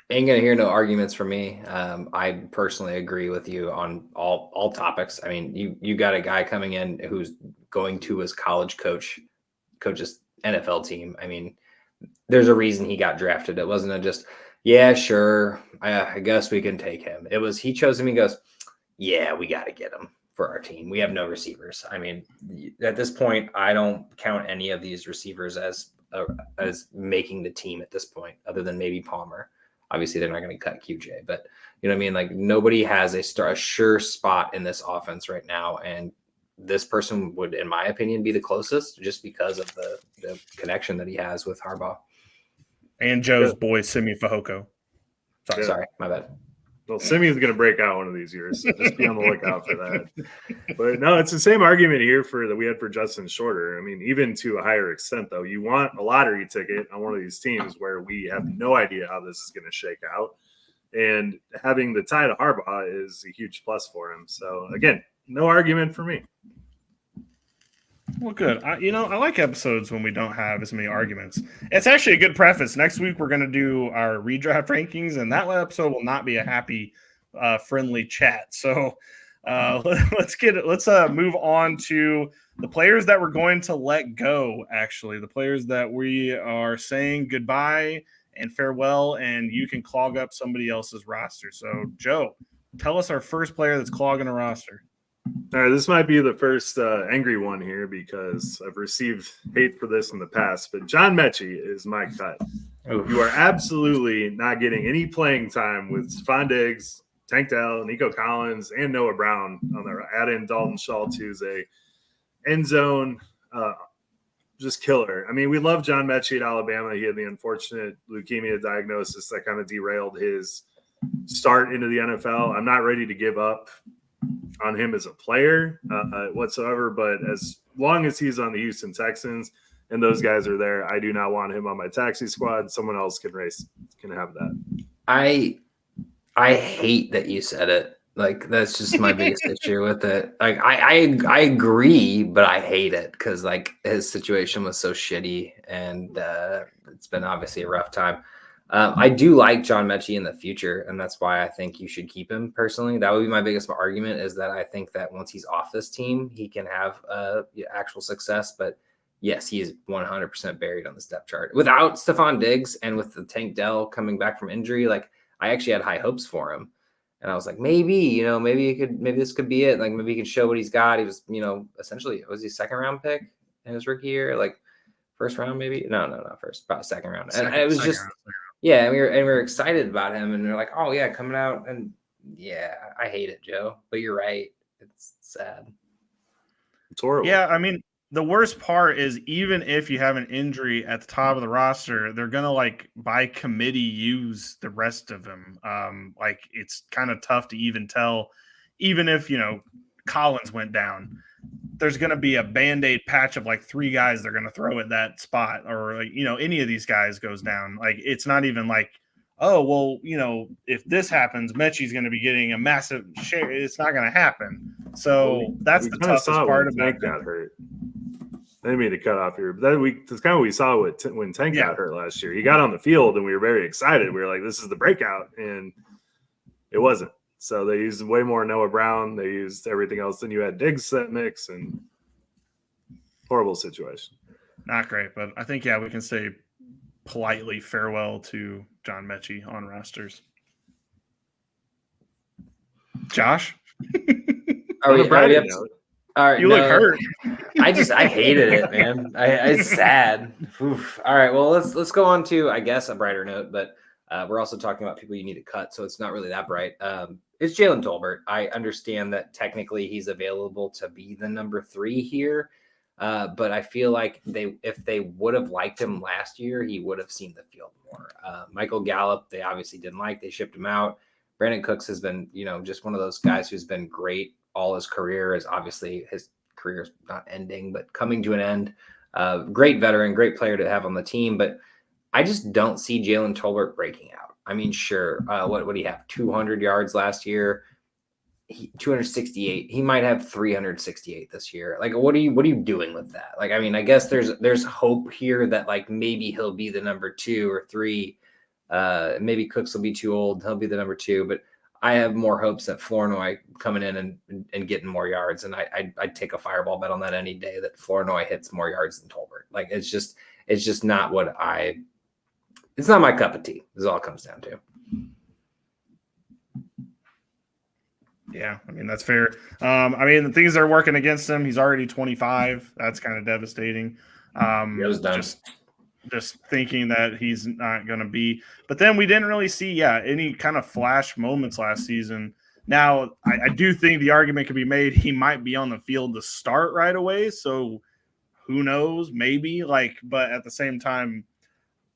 Ain't gonna hear no arguments from me. I personally agree with you on all topics. I mean, you got a guy coming in who's going to his college coach's NFL team. I mean, there's a reason he got drafted. It wasn't just Yeah, sure. I guess we can take him. He chose him. He goes, yeah, we got to get him for our team. We have no receivers. I mean, at this point, I don't count any of these receivers as making the team at this point, other than maybe Palmer. Obviously, they're not going to cut QJ, but you know what I mean? Like, nobody has a sure spot in this offense right now. And this person would, in my opinion, be the closest just because of the connection that he has with Harbaugh. And Joe's boy, Simi Fehoko. Sorry, my bad. Well, Simeon's going to break out one of these years, so just be on the lookout for that. But no, it's the same argument here that we had for Justin Shorter. I mean, even to a higher extent, though, you want a lottery ticket on one of these teams where we have no idea how this is going to shake out. And having the tie to Harbaugh is a huge plus for him. So, again, no argument for me. Well, good. I like episodes when we don't have as many arguments. It's actually a good preface. Next week, we're going to do our redraft rankings, and that episode will not be a happy, friendly chat. So let's move on to the players that we're going to let go, actually. The players that we are saying goodbye and farewell, and you can clog up somebody else's roster. So, Joe, tell us our first player that's clogging a roster. All right, this might be the first angry one here because I've received hate for this in the past, but John Metchie is my cut. Oof. You are absolutely not getting any playing time with Stephon Diggs, Tank Dell, Nico Collins, and Noah Brown on there. Add in Dalton Schultz, who's a end zone just killer. I mean, we love John Metchie at Alabama. He had the unfortunate leukemia diagnosis that kind of derailed his start into the NFL. I'm not ready to give up on him as a player whatsoever, but as long as he's on the Houston Texans and those guys are there, I do not want him on my taxi squad. Someone else can have that. I hate that you said it. Like, that's just my biggest issue with it. Like, I agree, but I hate it because like his situation was so shitty, and it's been obviously a rough time. I do like John Metchie in the future, and that's why I think you should keep him personally. That would be my biggest argument, is that I think that once he's off this team, he can have actual success. But yes, he is 100% buried on the depth chart. Without Stephon Diggs and with the Tank Dell coming back from injury, like, I actually had high hopes for him. And I was like, maybe this could be it. Like, maybe he could show what he's got. He was, essentially, was he second round pick in his rookie year? Like, first round, maybe? No, not first, about second round. And it was just round. Yeah, and we were excited about him, and they're like, oh yeah, coming out, and yeah, I hate it, Joe. But you're right, it's sad. It's horrible. Yeah, I mean, the worst part is even if you have an injury at the top of the roster, they're gonna like by committee use the rest of them. Like, it's kind of tough to even tell, even if Collins went down. There's going to be a Band-Aid patch of like 3 guys they're going to throw at that spot, or like, any of these guys goes down. Like, it's not even like, oh, well, if this happens, Metchie's going to be getting a massive share. It's not going to happen. So that's the toughest part about Tank got hurt. I didn't mean to cut off here, but that's kind of what we saw when Tank got hurt last year. He got on the field and we were very excited. We were like, this is the breakout, and it wasn't. So they used way more Noah Brown. They used everything else. Then you had Diggs set mix, and horrible situation. Not great, but I think, we can say politely farewell to John Metchie on rosters. Josh? All right, you look hurt. I hated it, man. It's sad. Oof. All right, well, let's go on to, I guess, a brighter note, but we're also talking about people you need to cut, so it's not really that bright. It's Jalen Tolbert. I understand that technically he's available to be the number 3 here, but I feel like if they would have liked him last year, he would have seen the field more. Michael Gallup, they obviously didn't like. They shipped him out. Brandon Cooks has been, just one of those guys who's been great all his career. Is obviously his career is not ending, but coming to an end. Great veteran, great player to have on the team, but I just don't see Jalen Tolbert breaking out. I mean, sure. What would he have? 200 yards last year, 268. He might have 368 this year. Like, what are you doing with that? Like, I mean, I guess there's hope here that like maybe he'll be the number 2 or 3. Maybe Cooks will be too old. He'll be the number 2, but I have more hopes that Flournoy coming in and getting more yards. And I'd take a fireball bet on that any day that Flournoy hits more yards than Tolbert. Like, it's just not what I It's not my cup of tea. Is all it comes down to. Yeah, I mean, that's fair. I mean, the things that are working against him, he's already 25. That's kind of devastating. It was done. Just thinking that he's not going to be. But then we didn't really see, any kind of flash moments last season. Now, I do think the argument could be made he might be on the field to start right away. So who knows? Maybe. But at the same time,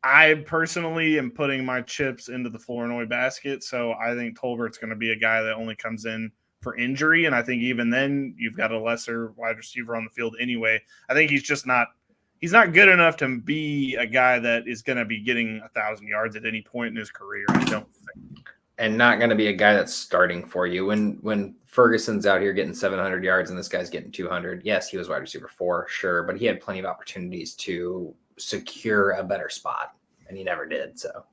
I personally am putting my chips into the Flournoy basket. So I think Tolbert's going to be a guy that only comes in for injury. And I think even then you've got a lesser wide receiver on the field anyway. I think he's not good enough to be a guy that is going to be getting 1,000 yards at any point in his career. I don't think. And not going to be a guy that's starting for you. When Ferguson's out here getting 700 yards and this guy's getting 200, yes, he was wide receiver 4, sure, but he had plenty of opportunities to secure a better spot, and he never did. So,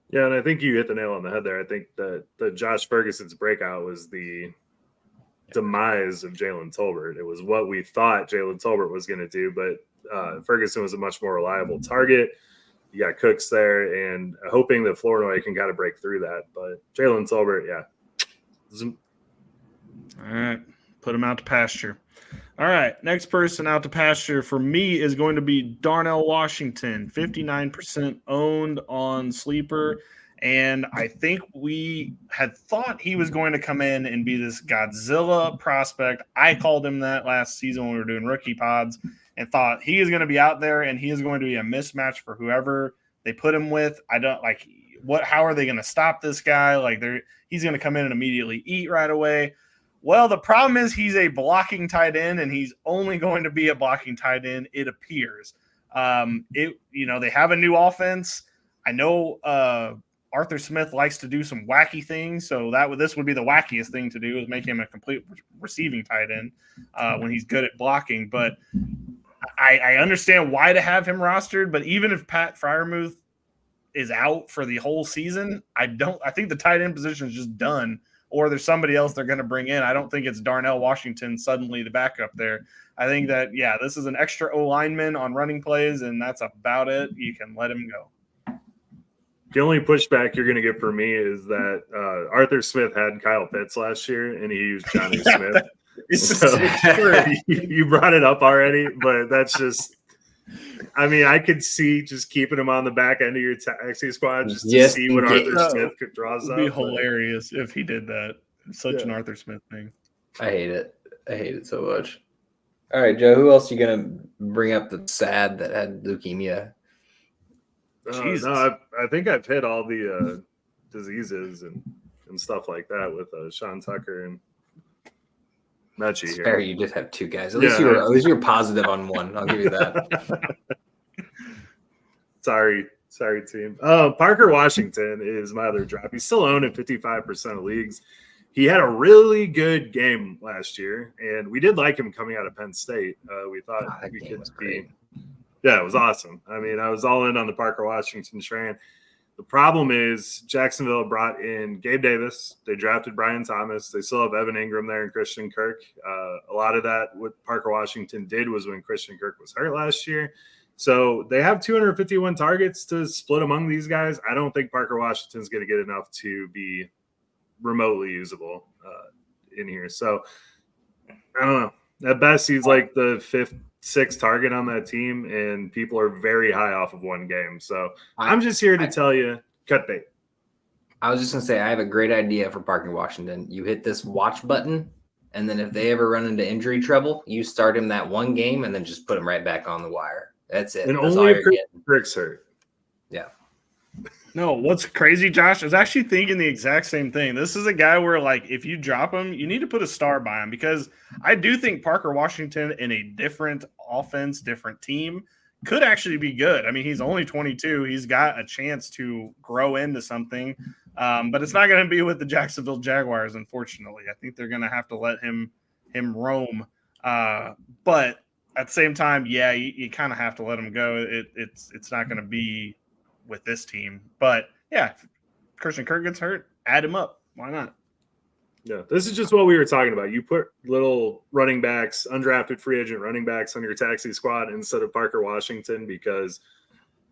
yeah, and I think you hit the nail on the head there. I think that the Josh Ferguson's breakout was the demise of Jalen Tolbert. It was what we thought Jalen Tolbert was going to do, but Ferguson was a much more reliable target. You got Cooks there, and hoping that Flournoy can kind of break through that. But Jalen Tolbert, All right, put him out to pasture. All right, next person out to pasture for me is going to be Darnell Washington, 59% owned on Sleeper. And I think we had thought he was going to come in and be this Godzilla prospect. I called him that last season when we were doing rookie pods and thought he is going to be out there and he is going to be a mismatch for whoever they put him with. I don't like how are they going to stop this guy? He's going to come in and immediately eat right away. Well, the problem is he's a blocking tight end and he's only going to be a blocking tight end, it appears. They have a new offense. I know Arthur Smith likes to do some wacky things, so this would be the wackiest thing to do is make him a complete receiving tight end when he's good at blocking. But I understand why to have him rostered, but even if Pat Freiermuth is out for the whole season, I think the tight end position is just done, or there's somebody else they're going to bring in. I don't think it's Darnell Washington suddenly the backup there. I think that, this is an extra O lineman on running plays, and that's about it. You can let him go. The only pushback you're going to get from me is that Arthur Smith had Kyle Pitts last year, and he used Johnny Smith. So, you brought it up already, but that's just – I mean, I could see just keeping him on the back end of your taxi squad just to see what Arthur Smith could draw up. It would be hilarious if he did that. It's such an Arthur Smith thing. I hate it so much. All right, Joe, who else are you going to bring up that's sad that had leukemia? No, I think I've hit all the diseases and stuff like that with Sean Tucker and Metchie here. Fair, you just have 2 guys. At least you were positive on one. I'll give you that. Sorry, team. Parker Washington is my other drop. He's still owned in 55% of leagues. He had a really good game last year, and we did like him coming out of Penn State. We thought we could be. Yeah, it was awesome. I mean, I was all in on the Parker Washington train. The problem is Jacksonville brought in Gabe Davis. They drafted Brian Thomas. They still have Evan Ingram there and Christian Kirk. A lot of that, what Parker Washington did was when Christian Kirk was hurt last year. So they have 251 targets to split among these guys. I don't think Parker Washington's going to get enough to be remotely usable in here. So I don't know. At best, he's like the 5th, 6th target on that team, and people are very high off of one game. So I'm just here to tell you, cut bait. I was just going to say, I have a great idea for Parker Washington. You hit this watch button, and then if they ever run into injury trouble, you start him that one game and then just put him right back on the wire. That's it. And That's only if Kirk's hurt. Yeah. No, what's crazy, Josh, I was actually thinking the exact same thing. This is a guy where, if you drop him, you need to put a star by him, because I do think Parker Washington in a different offense, different team could actually be good. I mean, he's only 22. He's got a chance to grow into something, but it's not going to be with the Jacksonville Jaguars, unfortunately. I think they're going to have to let him roam. But at the same time, you kind of have to let him go. It's not going to be with this team. But if Christian Kirk gets hurt, add him up. Why not? Yeah, this is just what we were talking about. You put little running backs, undrafted free agent running backs on your taxi squad instead of Parker Washington, because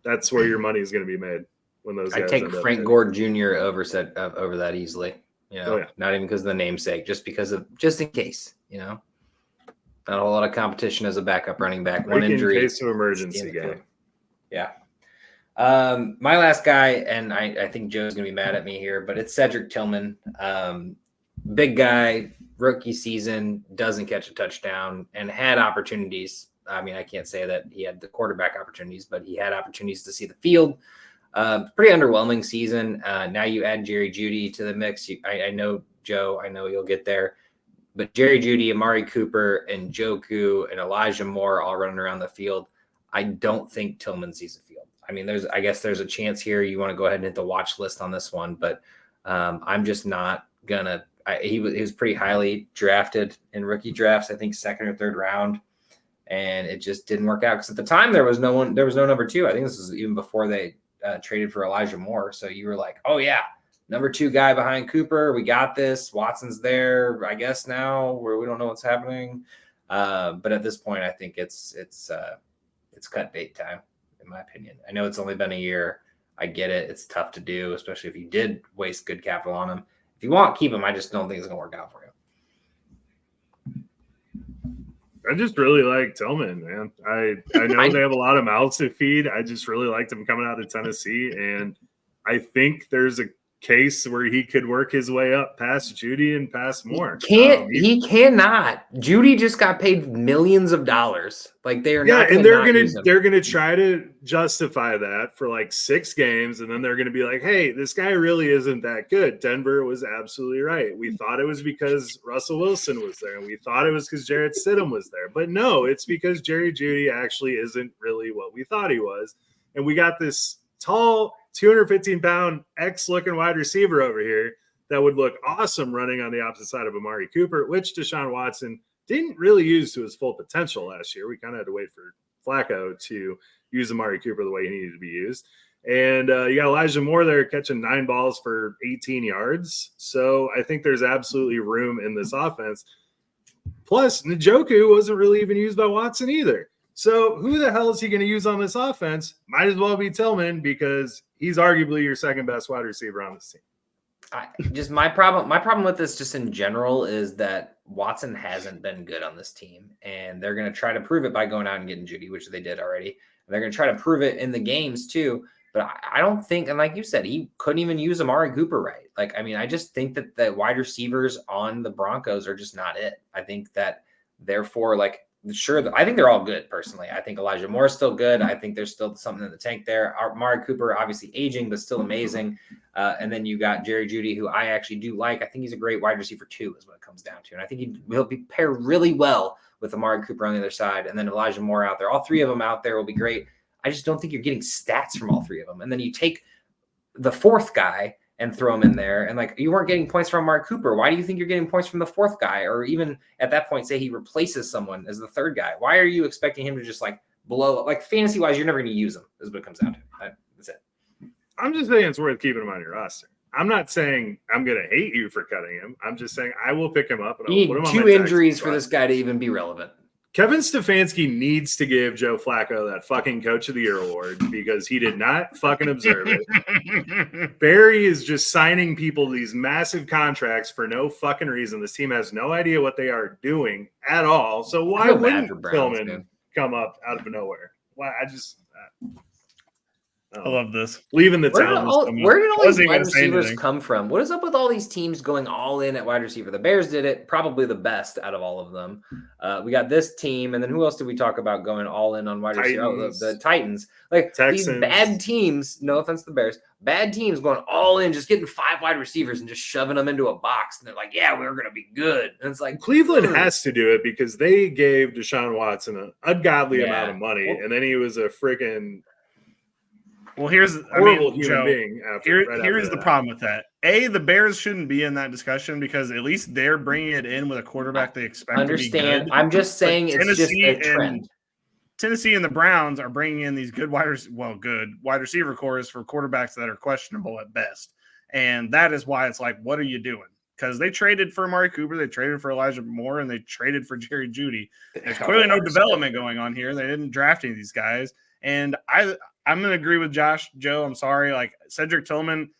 That's where your money is going to be made when those guys I take end up Frank hitting. Gore Jr. over that easily. You know, Oh, yeah. Not even because of the namesake, just in case. You know, not a whole lot of competition as a backup running back. One Like in injury, case of emergency game. Yeah. My last guy, and I think Joe's gonna be mad at me here, but it's Cedric Tillman. Big guy, rookie season, doesn't catch a touchdown, and had opportunities. I mean, I can't say that he had the quarterback opportunities, but he had opportunities to see the field. Pretty underwhelming season. Now you add Jerry Jeudy to the mix. I know, Joe, I know you'll get there. But Jerry Jeudy, Amari Cooper, and Njoku, and Elijah Moore all running around the field. I don't think Tillman sees the field. I mean, I guess there's a chance here you want to go ahead and hit the watch list on this one, but I'm just not gonna. He was pretty highly drafted in rookie drafts, I think second or third round, and it just didn't work out because at the time there was no number two. I think this was even before they traded for Elijah Moore. So you were like, oh yeah, number two guy behind Cooper, we got this. Watson's there, I guess now where we don't know what's happening, but at this point, I think it's cut bait time. In my opinion, I know it's only been a year. I get it. It's tough to do, especially if you did waste good capital on him. If you want, keep him. I just don't think it's going to work out for you. I just really like Tillman, man. I know they have a lot of mouths to feed. I just really liked him coming out of Tennessee, and I think there's a case where he could work his way up past Jeudy and past Moore. He cannot. Jeudy just got paid millions of dollars. Like they are not. And they're gonna try to justify that for like 6 games, and then they're gonna be like, "Hey, this guy really isn't that good." Denver was absolutely right. We thought it was because Russell Wilson was there, and we thought it was because Jarrett Stidham was there, but no, it's because Jerry Jeudy actually isn't really what we thought he was, and we got this tall, 215-pound X-looking wide receiver over here that would look awesome running on the opposite side of Amari Cooper, which Deshaun Watson didn't really use to his full potential last year. We kind of had to wait for Flacco to use Amari Cooper the way he needed to be used. And you got Elijah Moore there catching 9 balls for 18 yards. So I think there's absolutely room in this offense. Plus, Njoku wasn't really even used by Watson either. So who the hell is he going to use on this offense? Might as well be Tillman because he's arguably your second best wide receiver on this team. My problem with this just in general is that Watson hasn't been good on this team, and they're going to try to prove it by going out and getting Jeudy, which they did already. And they're going to try to prove it in the games too. But I don't think, and like you said, he couldn't even use Amari Cooper right. Like, I mean, I just think that the wide receivers on the Broncos are just not it. I think that therefore, like, sure, I think they're all good personally. I think Elijah Moore is still good. I think there's still something in the tank there. Amari Cooper, obviously aging, but still amazing. And then you got Jerry Jeudy, who I actually do like. I think he's a great wide receiver too, is what it comes down to. And I think he'll be paired really well with Amari Cooper on the other side, and then Elijah Moore out there. All 3 of them out there will be great. I just don't think you're getting stats from all 3 of them. And then you take the 4th guy and throw him in there. And like, you weren't getting points from Amari Cooper. Why do you think you're getting points from the 4th guy? Or even at that point, say he replaces someone as the 3rd guy. Why are you expecting him to just like blow up? Like fantasy wise, you're never going to use him is what it comes down to. That's it. I'm just saying it's worth keeping him on your roster. I'm not saying I'm going to hate you for cutting him. I'm just saying I will pick him up. And You need 2 injuries for this guy to even be relevant. Kevin Stefanski needs to give Joe Flacco that fucking Coach of the Year award because he did not fucking observe it. Barry is just signing people these massive contracts for no fucking reason. This team has no idea what they are doing at all. So why wouldn't Tillman come up out of nowhere? Why? I love this. Leaving the town. Where did all these wide receivers come from? What is up with all these teams going all in at wide receiver? The Bears did it, probably the best out of all of them. We got this team, and then who else did we talk about going all in on wide receiver? Oh, the Titans. Like Texans. These bad teams, no offense to the Bears, bad teams going all in, just getting 5 wide receivers and just shoving them into a box. And they're like, yeah, we're going to be good. And it's like Cleveland has to do it because they gave Deshaun Watson an ungodly amount of money, and then he was a freaking – well, here's Joe, here's the problem with that. The Bears shouldn't be in that discussion because at least they're bringing it in with a quarterback they expect to be good. I'm just saying it's just a trend. Tennessee and the Browns are bringing in these good wide receiver cores for quarterbacks that are questionable at best. And that is why it's like, what are you doing? Because they traded for Amari Cooper, they traded for Elijah Moore, and they traded for Jerry Jeudy. There's clearly no development going on here. They didn't draft any of these guys. And I I'm going to agree with Joe. I'm sorry. Like Cedric Tillman,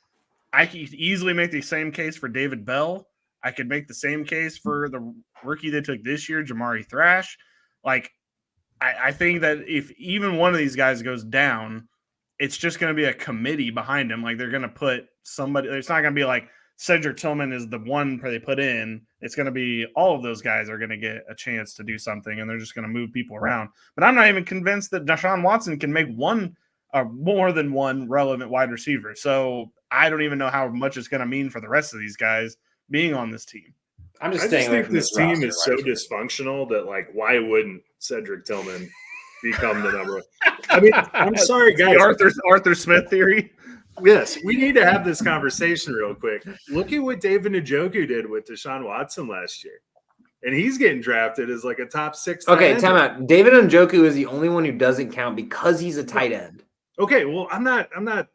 I could easily make the same case for David Bell. I could make the same case for the rookie they took this year, Jamari Thrash. Like, I think that if even one of these guys goes down, it's just going to be a committee behind him. Like, they're going to put somebody – it's not going to be like Cedric Tillman is the one they put in. It's going to be all of those guys are going to get a chance to do something, and they're just going to move people around. But I'm not even convinced that Deshaun Watson can make more than one relevant wide receiver. So I don't even know how much it's going to mean for the rest of these guys being on this team. I'm just I staying just away think from this team roster, is so dysfunctional that, like, why wouldn't Cedric Tillman become the number one? I mean, I'm sorry, guys. The Arthur Smith theory. Yes, we need to have this conversation real quick. Look at what David Njoku did with Deshaun Watson last year. And he's getting drafted as like a top 6. Okay, time out. David Njoku is the only one who doesn't count because he's a tight end. Okay, well, I'm not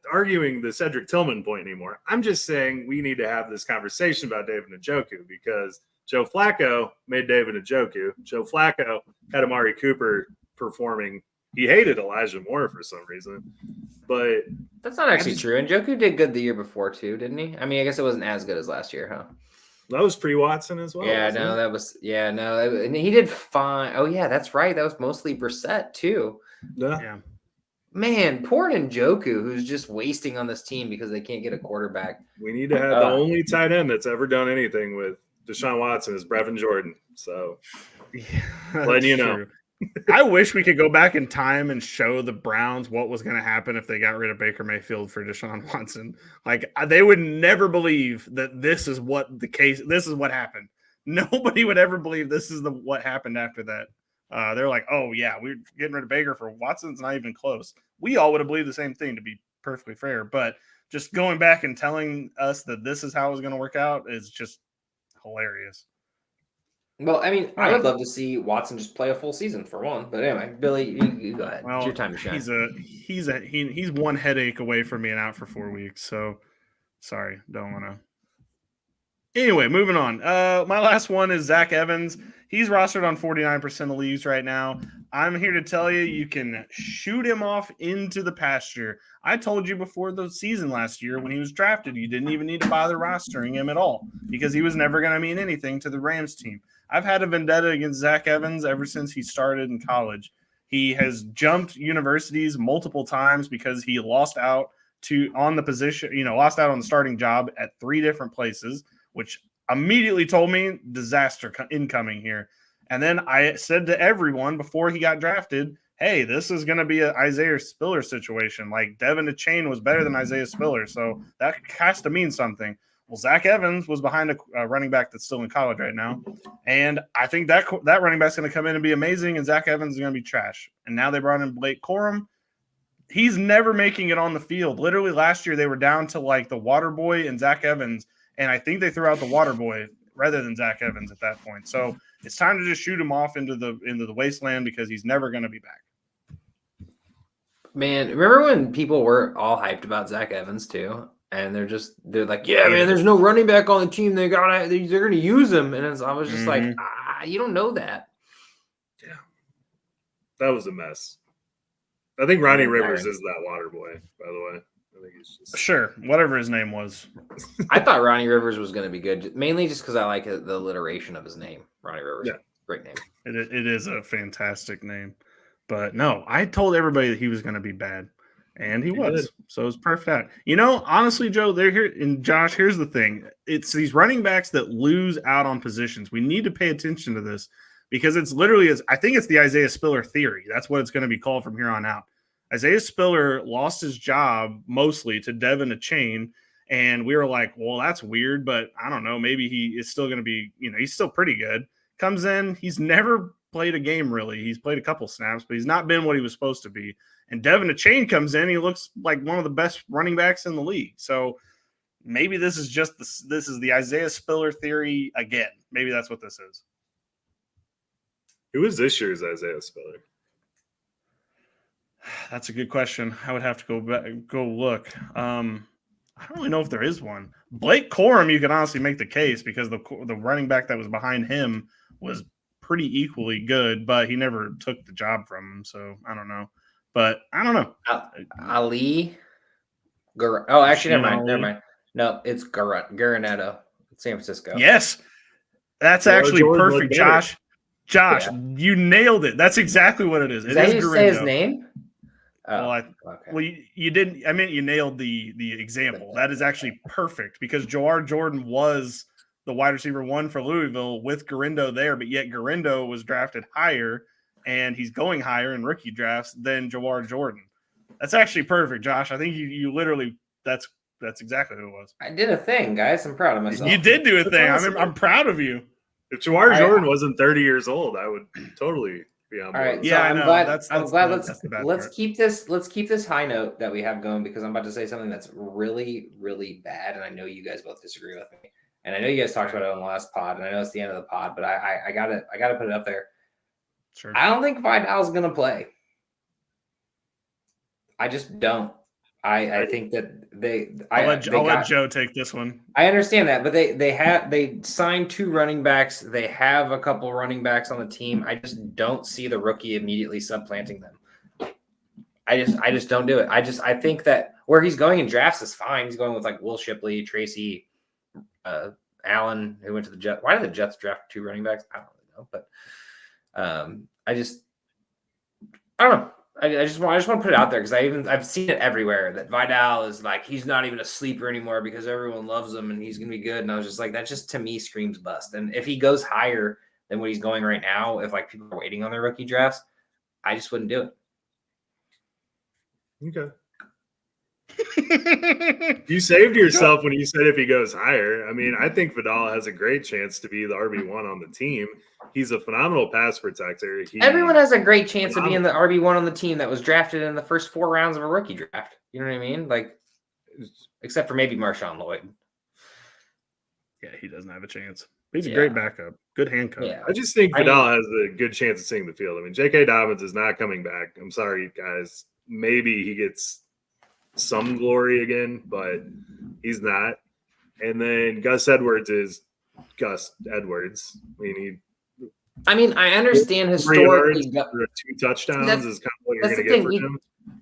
arguing the Cedric Tillman point anymore. I'm just saying we need to have this conversation about David Njoku because Joe Flacco made David Njoku. Joe Flacco had Amari Cooper performing. He hated Elijah Moore for some reason, but that's not actually true. Njoku did good the year before too, didn't he? I mean, I guess it wasn't as good as last year, huh? That was pre-Watson as well. Yeah, no, that was and he did fine. Oh yeah, that's right. That was mostly Brissett too. Yeah. Man, poor Njoku, who's just wasting on this team because they can't get a quarterback. We need to have the only tight end that's ever done anything with Deshaun Watson is Brevin Jordan. So, letting you know. I wish we could go back in time and show the Browns what was going to happen if they got rid of Baker Mayfield for Deshaun Watson. Like, they would never believe that this is what happened. Nobody would ever believe this is what happened after that. They're like, oh, yeah, we're getting rid of Baker for Watson's not even close. We all would have believed the same thing, to be perfectly fair. But just going back and telling us that this is how it was going to work out is just hilarious. Well, I mean, I would love to see Watson just play a full season for one. But anyway, Billy, you go ahead. Well, it's your time to shine. He's one headache away from being out for 4 weeks. So sorry, don't want to. Anyway, moving on. My last one is Zach Evans. He's rostered on 49% of leagues right now. I'm here to tell you, you can shoot him off into the pasture. I told you before the season last year when he was drafted, you didn't even need to bother rostering him at all because he was never going to mean anything to the Rams team. I've had a vendetta against Zach Evans ever since he started in college. He has jumped universities multiple times because he lost out on the starting job at 3 different places, which immediately told me disaster incoming here. And then I said to everyone before he got drafted, hey, this is going to be an Isaiah Spiller situation. Like, Devin Achane was better than Isaiah Spiller, so that has to mean something. Well, Zach Evans was behind a running back that's still in college right now, and I think that running back's going to come in and be amazing, and Zach Evans is going to be trash. And now they brought in Blake Corum. He's never making it on the field. Literally last year they were down to like the water boy and Zach Evans, and I think they threw out the water boy rather than Zach Evans at that point. So it's time to just shoot him off into the wasteland because he's never going to be back. Man, remember when people were all hyped about Zach Evans too? And they're like, yeah, man, there's no running back on the team. They're going to use him. And I was just like, you don't know that. Yeah. That was a mess. I think Ronnie Rivers is that water boy, by the way. I think he's just sure, whatever his name was. I thought Ronnie Rivers was going to be good, mainly just because I like the alliteration of his name, Ronnie Rivers. Yeah, great name. It is a fantastic name, but no, I told everybody that he was going to be bad, and he was. So it was perfect. Honestly, Joe, they're here, and Josh. Here's the thing: it's these running backs that lose out on positions. We need to pay attention to this because it's literally, I think it's the Isaiah Spiller theory. That's what it's going to be called from here on out. Isaiah Spiller lost his job mostly to Devin Achane, and we were like, well, that's weird, but I don't know. Maybe he is still going to be, he's still pretty good. Comes in, he's never played a game really. He's played a couple snaps, but he's not been what he was supposed to be. And Devin Achane comes in, he looks like one of the best running backs in the league. So maybe this is the Isaiah Spiller theory again. Maybe that's what this is. Who is this year's Isaiah Spiller? That's a good question. I would have to go look. I don't really know if there is one. Blake Corum, you can honestly make the case because the running back that was behind him was pretty equally good, but he never took the job from him. So I don't know. But I don't know. Ali. Actually, never Ali. mind. No, it's Garanetto, San Francisco. Yes, that's actually Jordan perfect, looked better. Josh, you nailed it. That's exactly what it is. Is that how you say his name? Well, you didn't. I meant you nailed the example. That is actually perfect because Jawar Jordan was the wide receiver 1 for Louisville with Garindo there, but yet Garindo was drafted higher, and he's going higher in rookie drafts than Jawar Jordan. That's actually perfect, Josh. I think you literally that's exactly who it was. I did a thing, guys. I'm proud of myself. You did do a thing. Awesome. I'm proud of you. If Jawar Jordan wasn't 30 years old, I would totally be on board. All right, yeah, so I'm glad. Let's keep this high note that we have going because I'm about to say something that's really, really bad, and I know you guys both disagree with me. And I know you guys talked about it on the last pod, and I know it's the end of the pod, but I gotta put it up there. Sure. I don't think Vidal's gonna play. I just don't. I think that I'll let Joe take this one. I understand that, but they signed 2 running backs. They have a couple running backs on the team. I just don't see the rookie immediately supplanting them. I just don't do it. I think that where he's going in drafts is fine. He's going with like Will Shipley, Tracy, Allen, who went to the Jets. Why did the Jets draft 2 running backs? I don't really know, but I don't know. I just want to put it out there because I've seen it everywhere that Vidal is like he's not even a sleeper anymore because everyone loves him and he's gonna be good. And I was just like, that just to me screams bust. And if he goes higher than what he's going right now, if like people are waiting on their rookie drafts, I just wouldn't do it. Okay. You saved yourself when you said if he goes higher. I mean, I think Vidal has a great chance to be the RB1 on the team. He's a phenomenal pass protector. Everyone has a great chance of being the RB1 on the team that was drafted in the first 4 rounds of a rookie draft. You know what I mean? Like, except for maybe Marshawn Lloyd. Yeah, he doesn't have a chance. He's a great backup. Good handcuff. Yeah. I just think Vidal has a good chance of seeing the field. I mean, J.K. Dobbins is not coming back. I'm sorry, guys. Maybe he gets some glory again, but he's not. And then Gus Edwards is Gus Edwards. I mean, I understand historically. 2 touchdowns is kind of what you're going to get from him.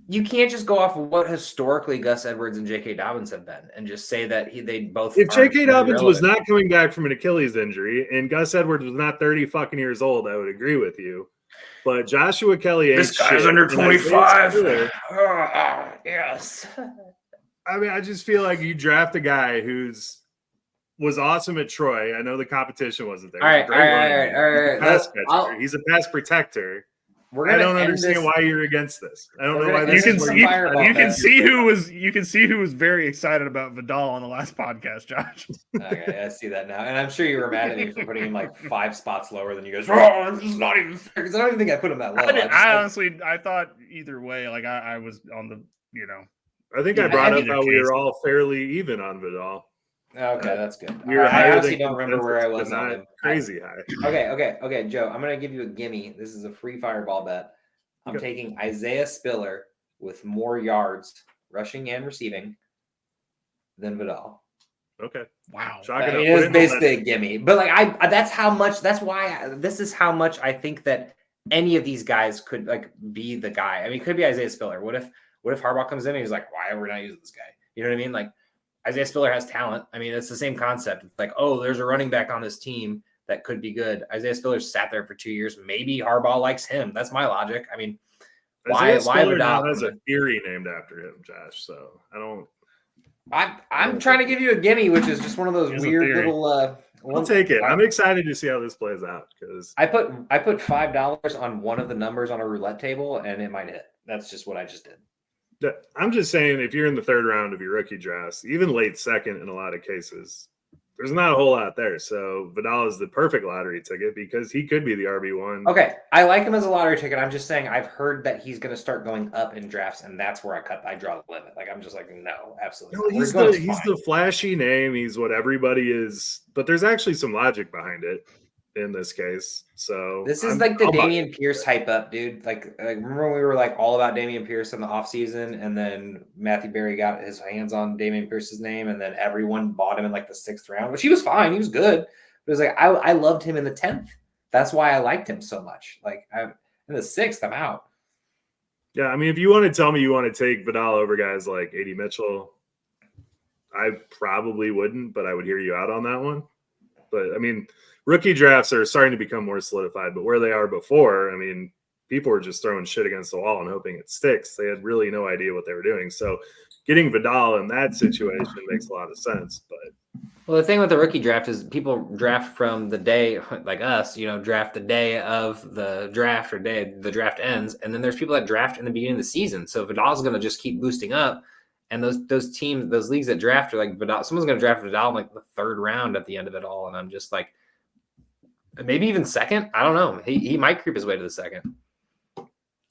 You can't just go off of what historically Gus Edwards and J.K. Dobbins have been and just say that they both. If J.K. Dobbins was not coming back from an Achilles injury and Gus Edwards was not 30 fucking years old, I would agree with you. But Joshua Kelly ain't this guy's under 25. Yes. I mean, I just feel like you draft a guy was awesome at Troy. I know the competition wasn't there. All right. He's a pass protector. I don't understand why you're against this. I don't know why you can see who was very excited about Vidal on the last podcast, Josh. Okay, I see that now. And I'm sure you were mad at me for putting him like 5 spots lower than you guys. Oh, this is not even fair. Because I don't even think I put him that low. I thought either way, like I was on the, I think I brought up how we were all fairly even on Vidal. Okay, that's good. I honestly don't remember where I was on him. Crazy high. Okay, Joe. I'm gonna give you a gimme. This is a free fireball bet. I'm taking Isaiah Spiller with more yards, rushing and receiving, than Vidal. Okay. Wow. I mean, it was basically a gimme. But like this is how much I think that any of these guys could like be the guy. I mean, it could be Isaiah Spiller. What if Harbaugh comes in and he's like, why are we not using this guy? You know what I mean? Like Isaiah Spiller has talent. I mean, it's the same concept. It's like, oh, there's a running back on this team that could be good. Isaiah Spiller sat there for 2 years. Maybe Harbaugh likes him. That's my logic. I mean, why Vidal has a theory named after him, Josh? So I don't. I'm trying to give you a gimme, which is just one of those weird little. I'll take it. I'm excited to see how this plays out because I put $5 on one of the numbers on a roulette table and it might hit. That's just what I just did. I'm just saying, if you're in the 3rd round of your rookie drafts, even late 2nd in a lot of cases, there's not a whole lot there. So Vidal is the perfect lottery ticket because he could be the RB1. Okay, I like him as a lottery ticket. I'm just saying I've heard that he's going to start going up in drafts, and that's where I draw the limit. Like I'm just like, no, absolutely. No, he's the flashy name. He's what everybody is, but there's actually some logic behind it in this case. So this is like the Dameon Pierce hype up, dude. Like remember when we were like all about Dameon Pierce in the offseason, and then Matthew Berry got his hands on Dameon Pierce's name, and then everyone bought him in like the 6th round, which he was fine. He was good. But it was like I loved him in the 10th. That's why I liked him so much. Like in the 6th, I'm out. Yeah, I mean, if you want to tell me you want to take Vidal over guys like A.D. Mitchell, I probably wouldn't, but I would hear you out on that one. But, I mean, rookie drafts are starting to become more solidified, but where they are before, I mean, people were just throwing shit against the wall and hoping it sticks. They had really no idea what they were doing. So getting Vidal in that situation makes a lot of sense. But Well, the thing with the rookie draft is people draft from the day, like us, draft the day of the draft or day the draft ends, and then there's people that draft in the beginning of the season. So Vidal's going to just keep boosting up, and those teams, those leagues that draft are like Vidal. Someone's going to draft Vidal in like the third round at the end of it all, and I'm just like, maybe even second. I don't know. He might creep his way to the second.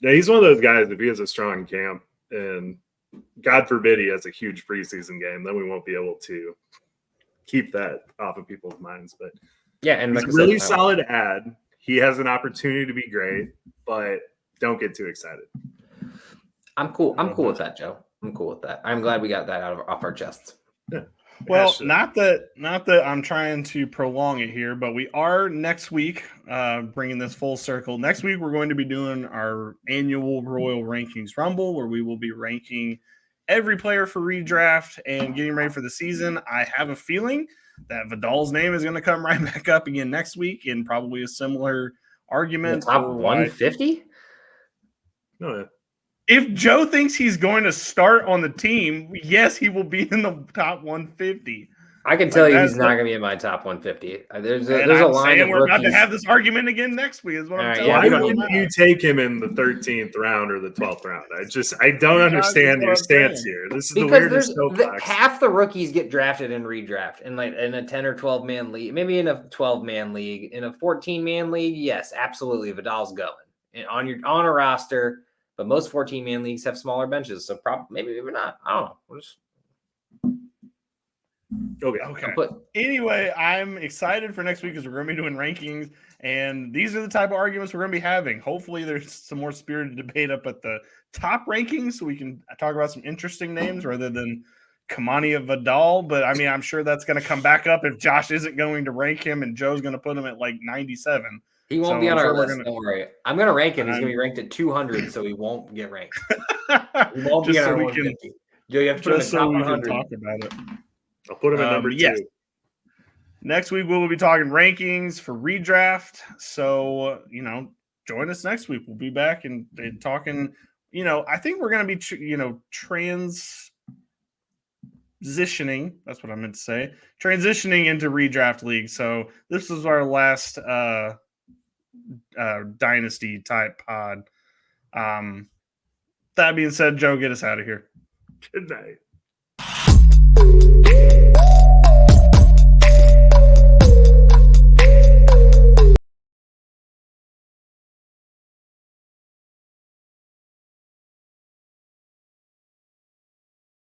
Yeah, he's one of those guys. If he has a strong camp, and God forbid he has a huge preseason game, then we won't be able to keep that off of people's minds. But yeah, and it's like a really solid ad. He has an opportunity to be great, but don't get too excited. I'm cool. I'm cool with that, Joe. I'm cool with that. I'm glad we got that off our chests. Yeah. Well, not that I'm trying to prolong it here, but we are next week bringing this full circle. Next week, we're going to be doing our annual Royal Rankings Rumble, where we will be ranking every player for redraft and getting ready for the season. I have a feeling that Vidal's name is going to come right back up again next week in probably a similar argument. Top 150? No, yeah. If Joe thinks he's going to start on the team, yes, he will be in the top 150. I can tell you he's not going to be in my top 150. There's a line of we're rookies. about to have this argument again next week. Is what I'm telling Why you. wouldn't you take him in the 13th round or the 12th round? I don't understand your stance here. This is because the weirdest soapbox. Half the rookies get drafted in redraft in a 10 or 12 man league, maybe in a 12 man league, in a 14 man league. Yes, absolutely. Vidal's going and on a roster. But most 14-man leagues have smaller benches, so maybe not. I don't know. Okay. Anyway, I'm excited for next week because we're going to be doing rankings, and these are the type of arguments we're going to be having. Hopefully, there's some more spirited debate up at the top rankings, so we can talk about some interesting names rather than Kamani Vidal. But I mean, I'm sure that's going to come back up if Josh isn't going to rank him and Joe's going to put him at like 97. He won't be on our list. Don't worry. I'm going to rank him. He's going to be ranked at 200, so he won't get ranked. He won't be on our 150. Joe, you have to put him in top 100. Talk about it. I'll put him at number 2. Yes. Next week, we'll be talking rankings for redraft. So, join us next week. We'll be back and talking, I think we're going to be, transitioning. That's what I meant to say. Transitioning into redraft league. So this is our last dynasty type pod. That being said, Joe, get us out of here. Good night.